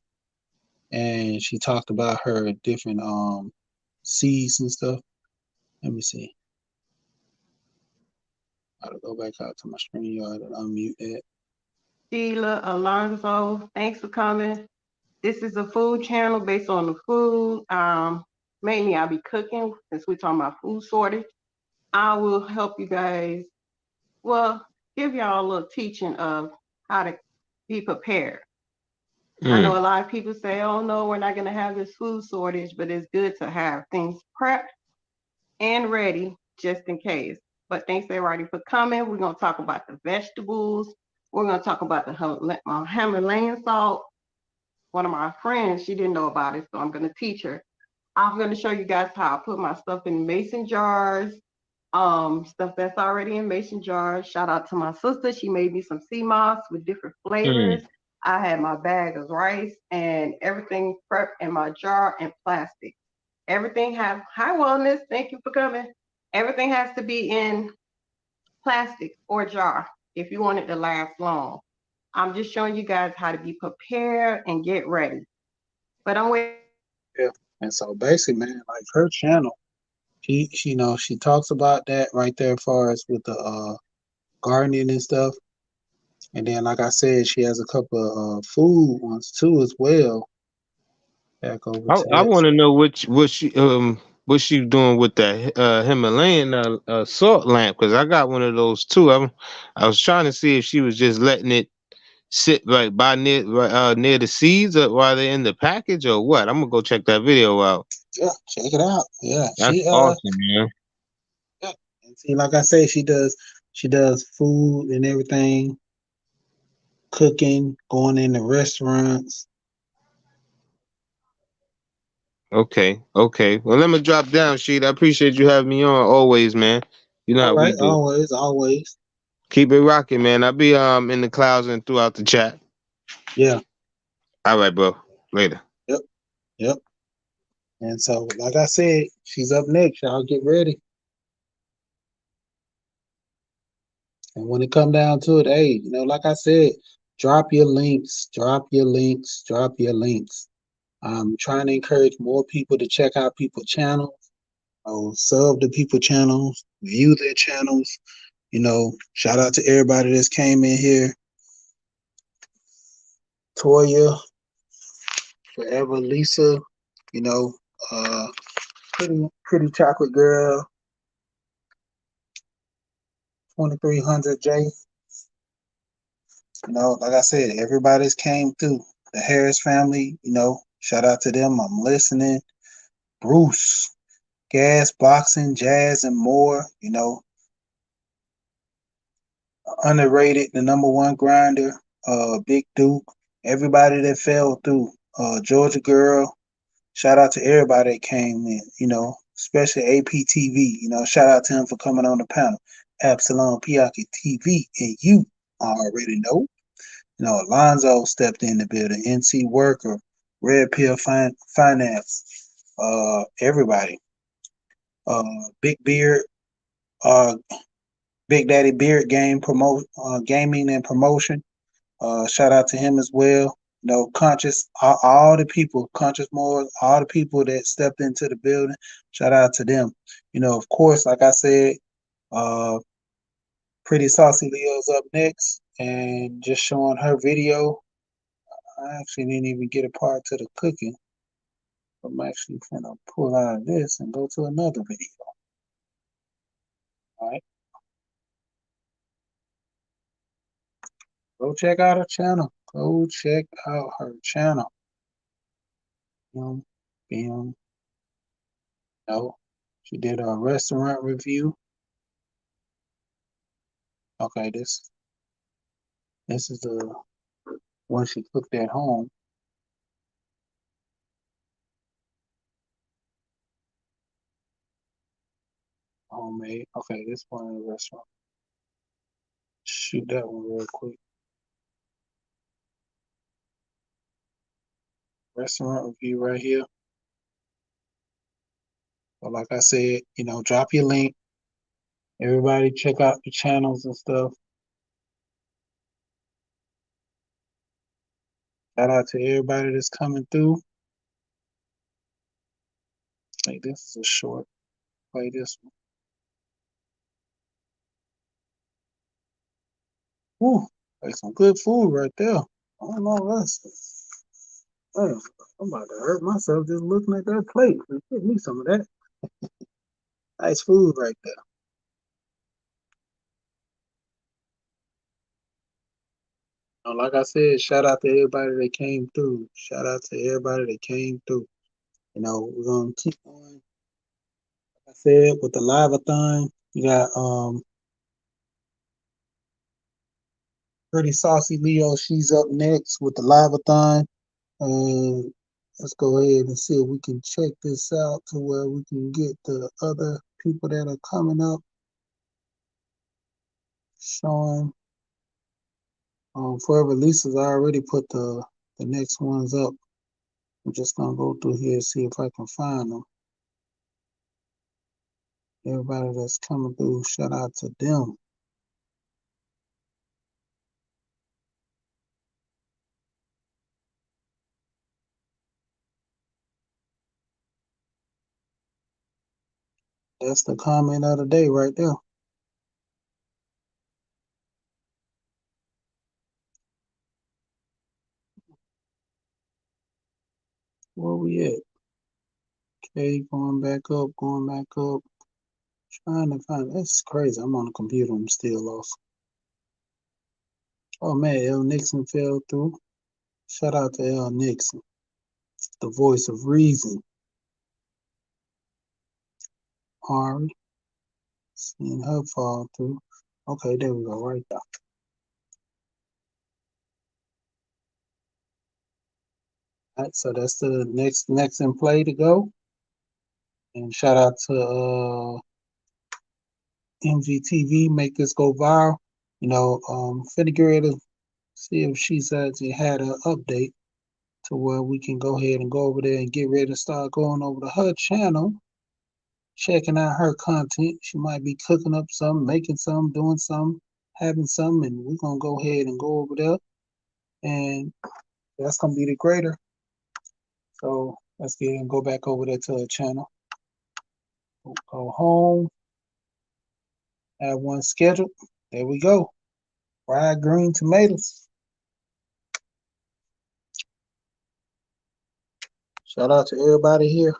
and she talked about her different seeds and stuff. Let me see. Gotta go back out to my screen yard and unmute that. Sheila Alonso, thanks for coming. This is a food channel based on the food. Mainly I'll be cooking since we're talking about food shortage. I will help you guys, well, give y'all a little teaching of how to be prepared. I know Mm. a lot of people say, oh no, we're not gonna have this food shortage, but it's good to have things prepped and ready just in case. But thanks everybody for coming. We're gonna talk about the vegetables. We're gonna talk about the Himalayan salt. One of my friends, she didn't know about it, so I'm gonna teach her. I'm gonna show you guys how I put my stuff in mason jars. Stuff that's already in mason jars. Shout out to my sister. She made me some sea moss with different Mm. flavors. I had my bag of rice and everything prepped in my jar and plastic. Everything has high wellness. Thank you for coming. Everything has to be in plastic or jar if you want it to last long. I'm just showing you guys how to be prepared and get ready. But I'm waiting. Yeah. And so basically, man, like her channel, she you know, she talks about that right there as far as with the gardening and stuff. And then like I said, she has a couple of food ones too as well. Back over to I that. want to know what she doing with that Himalayan salt lamp because I got one of those too. I was trying to see if she was just letting it sit right by near the seeds while they're in the package or what. I'm gonna go check that video out. Yeah, check it out. Yeah. That's She awesome, man. yeah. And see, like I say, she does food and everything, cooking, going into restaurants. Okay, okay. Well, let me drop down, Sheet. I appreciate you having me on always, man. You know All how we right, do. always, always. Keep it rocking, man. I'll be in the clouds and throughout the chat. Yeah. All right, bro. Later. Yep. Yep. And so, like I said, she's up next. Y'all get ready. And when it come down to it, hey, like I said, drop your links, drop your links, drop your links. I'm trying to encourage more people to check out people channels, sub to people channels, view their channels. Shout out to everybody that's came in here. Toya, Forever Lisa, you know, uh, pretty chocolate girl, 2300 J. Like I said, everybody's came through. The Harris family, shout out to them. I'm listening. Bruce, Gas, Boxing, Jazz, and more. Underrated, the number one grinder, Big Duke. Everybody that fell through. Georgia Girl. Shout out to everybody that came in. Especially APTV. Shout out to him for coming on the panel. Absalom Piaki TV, and you already know. Alonzo stepped in the building. NC Worker, Red Pill Finance, everybody. Big Beard, uh, Big Daddy Beard Gaming and Promotion. Shout out to him as well. Conscious, all the people, Conscious Moors, all the people that stepped into the building. Shout out to them. Of course, like I said, Pretty Saucy Leo's up next, and just showing her video. I actually didn't even get a part to the cooking. I'm actually gonna pull out of this and go to another video. All right. Go check out her channel. Go check out her channel. Bam. No, she did a restaurant review. Okay, this is the one she cooked at home. Homemade. Okay, this one in the restaurant. Shoot that one real quick. Restaurant review right here. So like I said, drop your link. Everybody check out the channels and stuff. Shout out to everybody that's coming through. Like this is a short. Play this one. Woo, like some good food right there. I don't know, I'm about to hurt myself just looking at that plate. Give me some of that. Nice food right there. Like I said, shout out to everybody that came through. Shout out to everybody that came through. We're gonna keep going. Like I said, with the live-a-thon, you got Pretty Saucy Leo. She's up next with the live-a-thon. Let's go ahead and see if we can check this out to where we can get the other people that are coming up. Showing. Forever Lisa's already put the next ones up. I'm just gonna go through here and see if I can find them. Everybody that's coming through, shout out to them. That's the comment of the day right there. Where we at? Okay, going back up. Trying to find. That's crazy. I'm on the computer. I'm still off. Oh man, L Nixon fell through. Shout out to L Nixon, the voice of reason. Ari, seeing her fall through. Okay, there we go, right there. All right, so that's the next in play to go. And shout out to MVTV, make this go viral. Finna get ready to see if she's actually had an update to where we can go ahead and go over there and get ready to start going over to her channel, checking out her content. She might be cooking up something, making something, doing something, having something, and we're gonna go ahead and go over there, and that's gonna be the greater. So let's get and go back over there to her channel. We'll go home. Have one scheduled. There we go. Fried green tomatoes. Shout out to everybody here.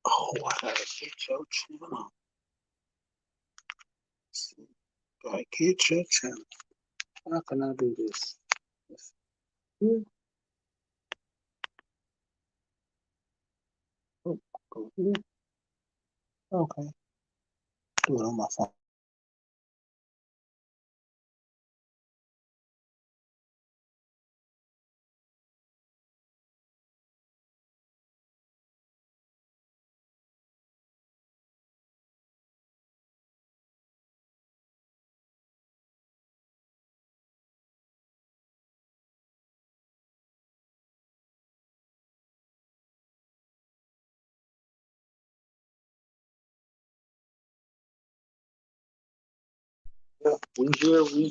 Oh, I gotta get your channel. Gotta get your channel. How can I do this? Here. Oh, go here. Okay. Do it on my phone.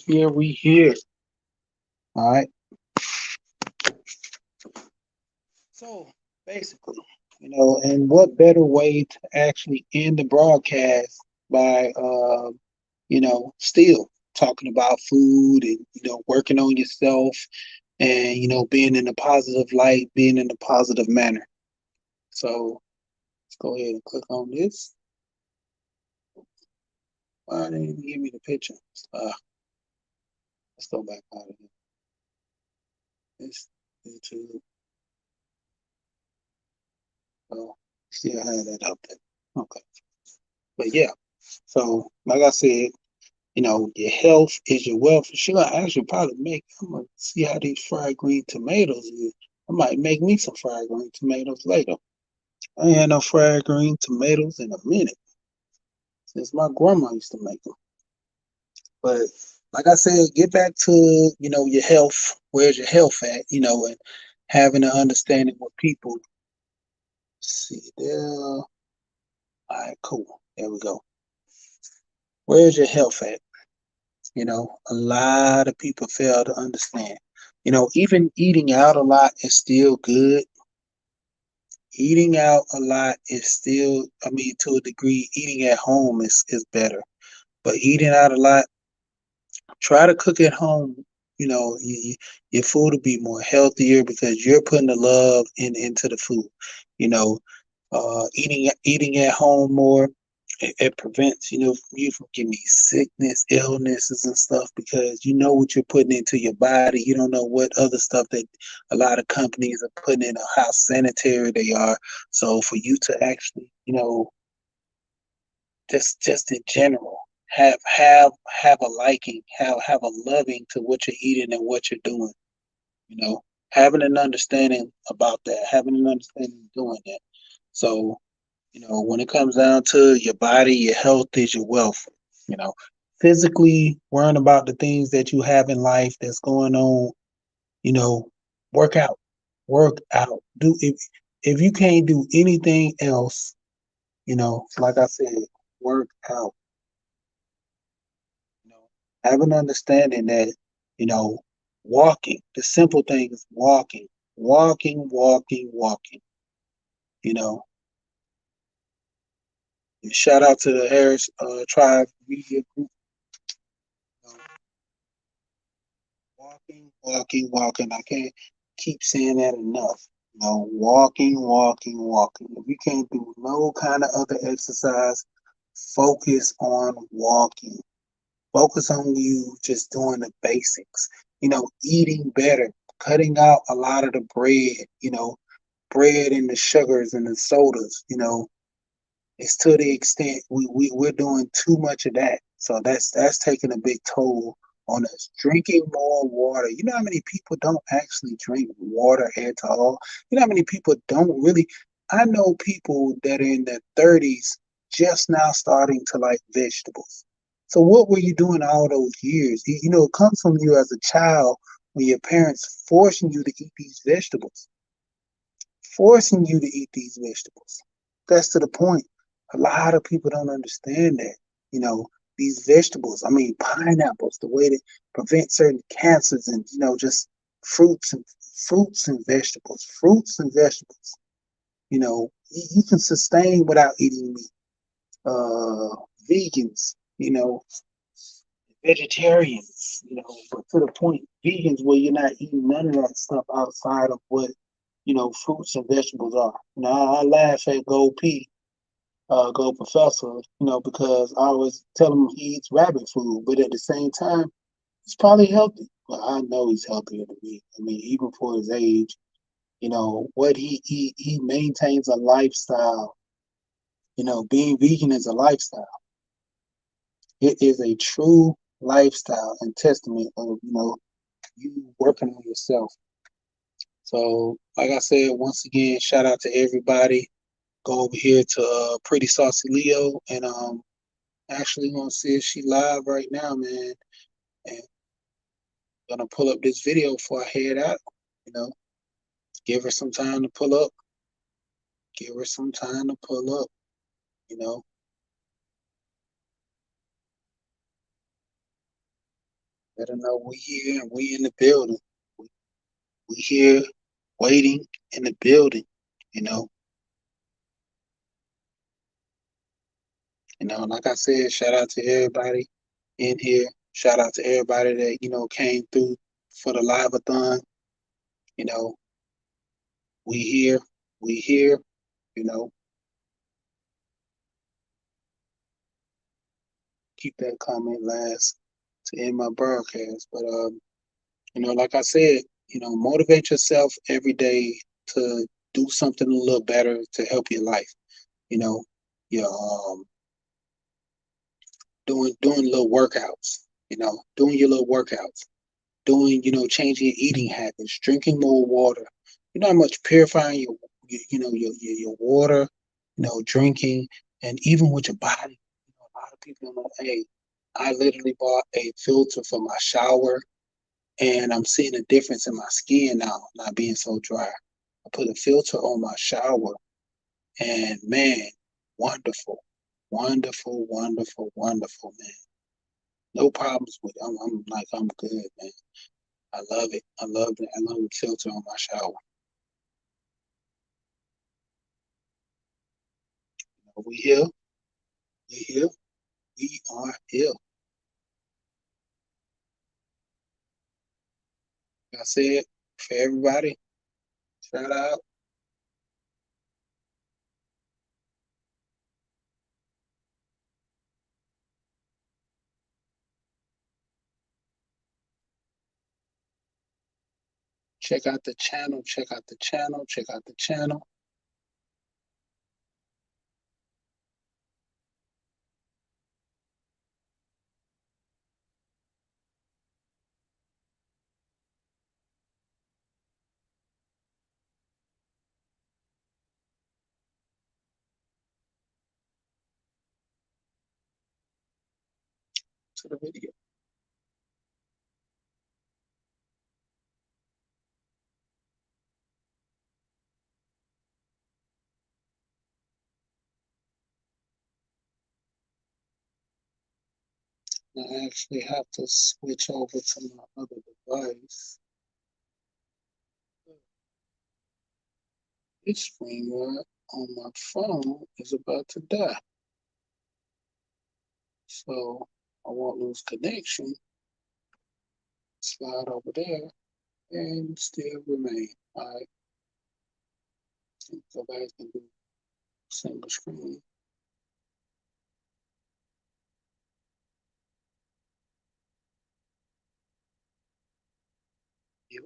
Yeah, we here. All right. So basically, and what better way to actually end the broadcast by, still talking about food and, working on yourself and, being in a positive light, being in a positive manner. So let's go ahead and click on this. Why didn't even give me the picture? Let's go back out of here. It's YouTube. Oh, still have that up there. Okay. But yeah, so like I said, your health is your wealth. Should I actually probably I'm gonna see how these fried green tomatoes is. I might make me some fried green tomatoes later. I ain't had no fried green tomatoes in a minute since my grandma used to make them. But like I said, get back to, your health. Where's your health at? And having an understanding with people. Let's see there. All right, cool. There we go. Where's your health at? A lot of people fail to understand. Even eating out a lot is still good. Eating out a lot is still, to a degree, eating at home is better. But eating out a lot, try to cook at home. Your food will be more healthier because you're putting the love into the food. You know, eating at home more, it prevents you from getting these sickness, illnesses, and stuff because you know what you're putting into your body. You don't know what other stuff that a lot of companies are putting in, or how sanitary they are. So for you to actually, just in general, have a liking, have a loving to what you're eating and what you're doing. Having an understanding about that, having an understanding of doing that. So, when it comes down to your body, your health is your wealth. You know, physically worrying about the things that you have in life that's going on. You know, work out, work out. Do if you can't do anything else, like I said, work out. Have an understanding that, you know, walking, the simple thing is walking, walking. You know, and shout out to the Harris Tribe Media Group. You know, walking. I can't keep saying that enough. Walking. If you can't do no kind of other exercise, focus on walking. Focus on you just doing the basics. Eating better, cutting out a lot of the bread, bread and the sugars and the sodas, it's to the extent we're doing too much of that. So that's taking a big toll on us. Drinking more water. You know how many people don't actually drink water at all? You know how many people don't really. I know people that are in their 30s just now starting to like vegetables. So what were you doing all those years? It comes from you as a child when your parents forcing you to eat these vegetables. Forcing you to eat these vegetables. That's to the point. A lot of people don't understand that. These vegetables, pineapples, the way to prevent certain cancers and, just fruits and vegetables. Fruits and vegetables. You can sustain without eating meat. Vegans, vegetarians, but to the point, vegans where you're not eating none of that stuff outside of what fruits and vegetables are. I laugh at Gold P, Gold Professor, because I always tell him he eats rabbit food, but at the same time, he's probably healthy. Well, I know he's healthier than me. Even for his age, what he maintains a lifestyle. Being vegan is a lifestyle. It is a true lifestyle and testament of, you working on yourself. So, like I said, once again, shout out to everybody. Go over here to Pretty Saucy Leo, and actually gonna see if she live right now, man. And gonna pull up this video before I head out. You know, give her some time to pull up. Give her some time to pull up. You know, let her know we here and we in the building. We here, waiting in the building. You know. Like I said, shout out to everybody in here. Shout out to everybody that, came through for the live-a-thon. You know, we here, you know, keep that comment last to end my broadcast. But like I said, motivate yourself every day to do something a little better to help your life. You're doing little workouts, doing your little workouts, doing, changing your eating habits, drinking more water. You know how much purifying your water, drinking, and even with your body. A lot of people don't know, hey, I literally bought a filter for my shower, and I'm seeing a difference in my skin now, not being so dry. I put a filter on my shower, and man, wonderful, wonderful, wonderful, wonderful, man. No problems with it. I'm good, man. I love it. I love it. I love the filter on my shower. We here. We here. We are here. Like I said, for everybody, shout out. Check out the channel. Check out the channel. Check out the channel. To the video. I actually have to switch over to my other device. This screen on my phone is about to die. So I won't lose connection. Slide over there and still remain. All right. Go back and do single screen. Yep.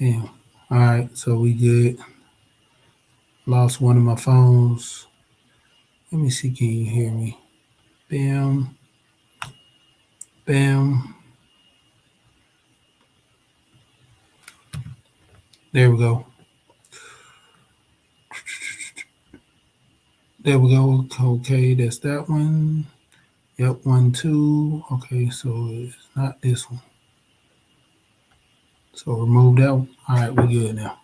Bam. All right, so we good. Lost one of my phones. Let me see, can you hear me? Bam. Bam. There we go. There we go. Okay, that's that one. Yep, 1, 2. Okay, so it's not this one. So remove that one. All right, we're good now.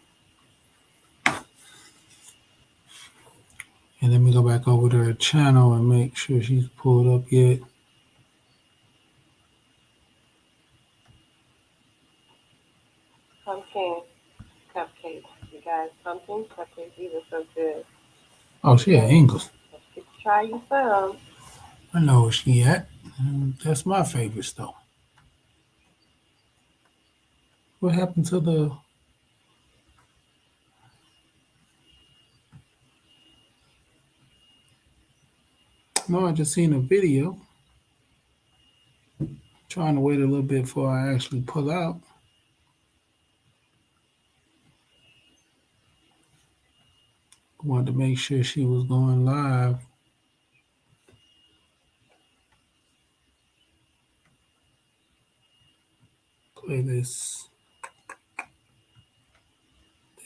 And let me go back over to her channel and make sure she's pulled up yet. Pumpkin cupcakes. You guys, pumpkin cupcakes. These are so good. Oh, she at Ingles. Let's get to try you some. I know where she at. That's my favorite store. What happened to the... No, I just seen a video. Trying to wait a little bit before I actually pull out. Wanted to make sure she was going live. Playlist.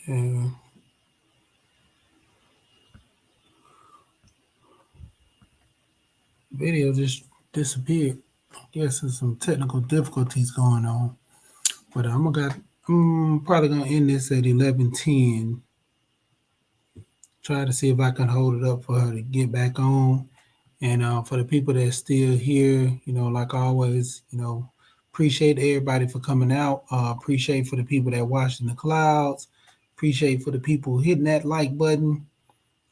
There. Video just disappeared. I guess there's some technical difficulties going on. But I'm probably gonna end this at 11:10. Try to see if I can hold it up for her to get back on. And for the people that's still here, like always, appreciate everybody for coming out. Appreciate for the people that watched in the clouds. Appreciate for the people hitting that like button,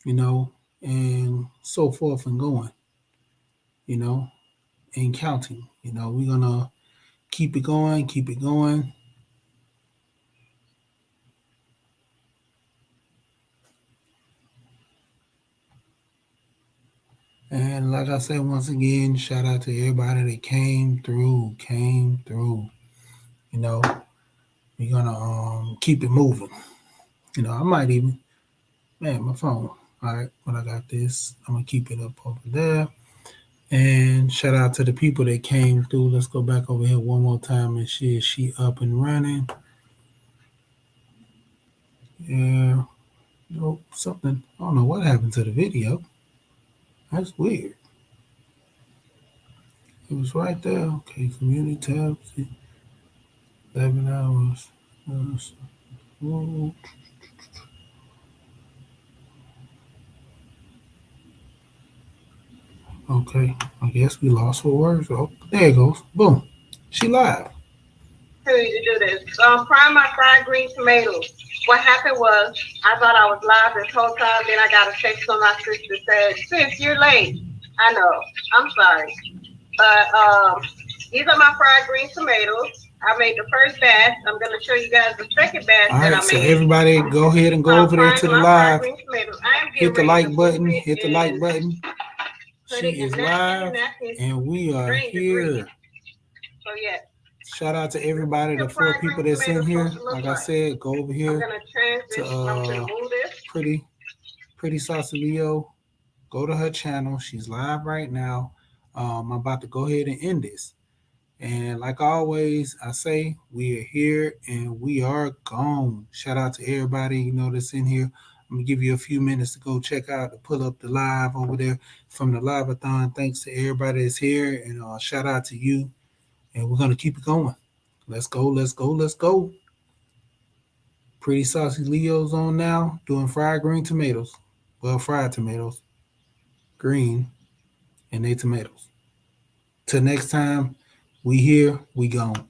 you know, and so forth and going, you know, and counting. You know, we're gonna keep it going, keep it going. And like I said, once again, shout out to everybody that came through. You know, we're gonna keep it moving. You know, I might even, man, my phone. All right, when I got this, I'm gonna keep it up over there. And shout out to the people that came through. Let's go back over here one more time and see if she up and running. Yeah. Nope, something. I don't know what happened to the video. That's weird. It was right there. Okay, community tabs. 11 hours. Okay, I guess we lost her words. Oh, there it goes. Boom. She live. To do this. Fry my fried green tomatoes. What happened was I thought I was live this whole time. Then I got a text from my sister said, "Sis, you're late." I know. I'm sorry. But these are my fried green tomatoes. I made the first batch. I'm going to show you guys the second batch All that right, I so made. everybody go ahead and go over there to the live. Hit the like button. Hit Hit the like button. She is live, and we are here. So yeah. Shout out to everybody, the 4 people that's in here. Like I said, go over here to Pretty Saucy Leo. Go to her channel. She's live right now. I'm about to go ahead and end this. And like always, I say we are here and we are gone. Shout out to everybody, you know, that's in here. I'm gonna give you a few minutes to go check out to pull up the live over there from the live-a-thon. Thanks to everybody that's here, and shout out to you. And we're gonna keep it going. Let's go, let's go, let's go. Pretty Saucy Leo's on now, doing fried green tomatoes. Well, fried tomatoes, green, and they tomatoes. Till next time, we here, we gone.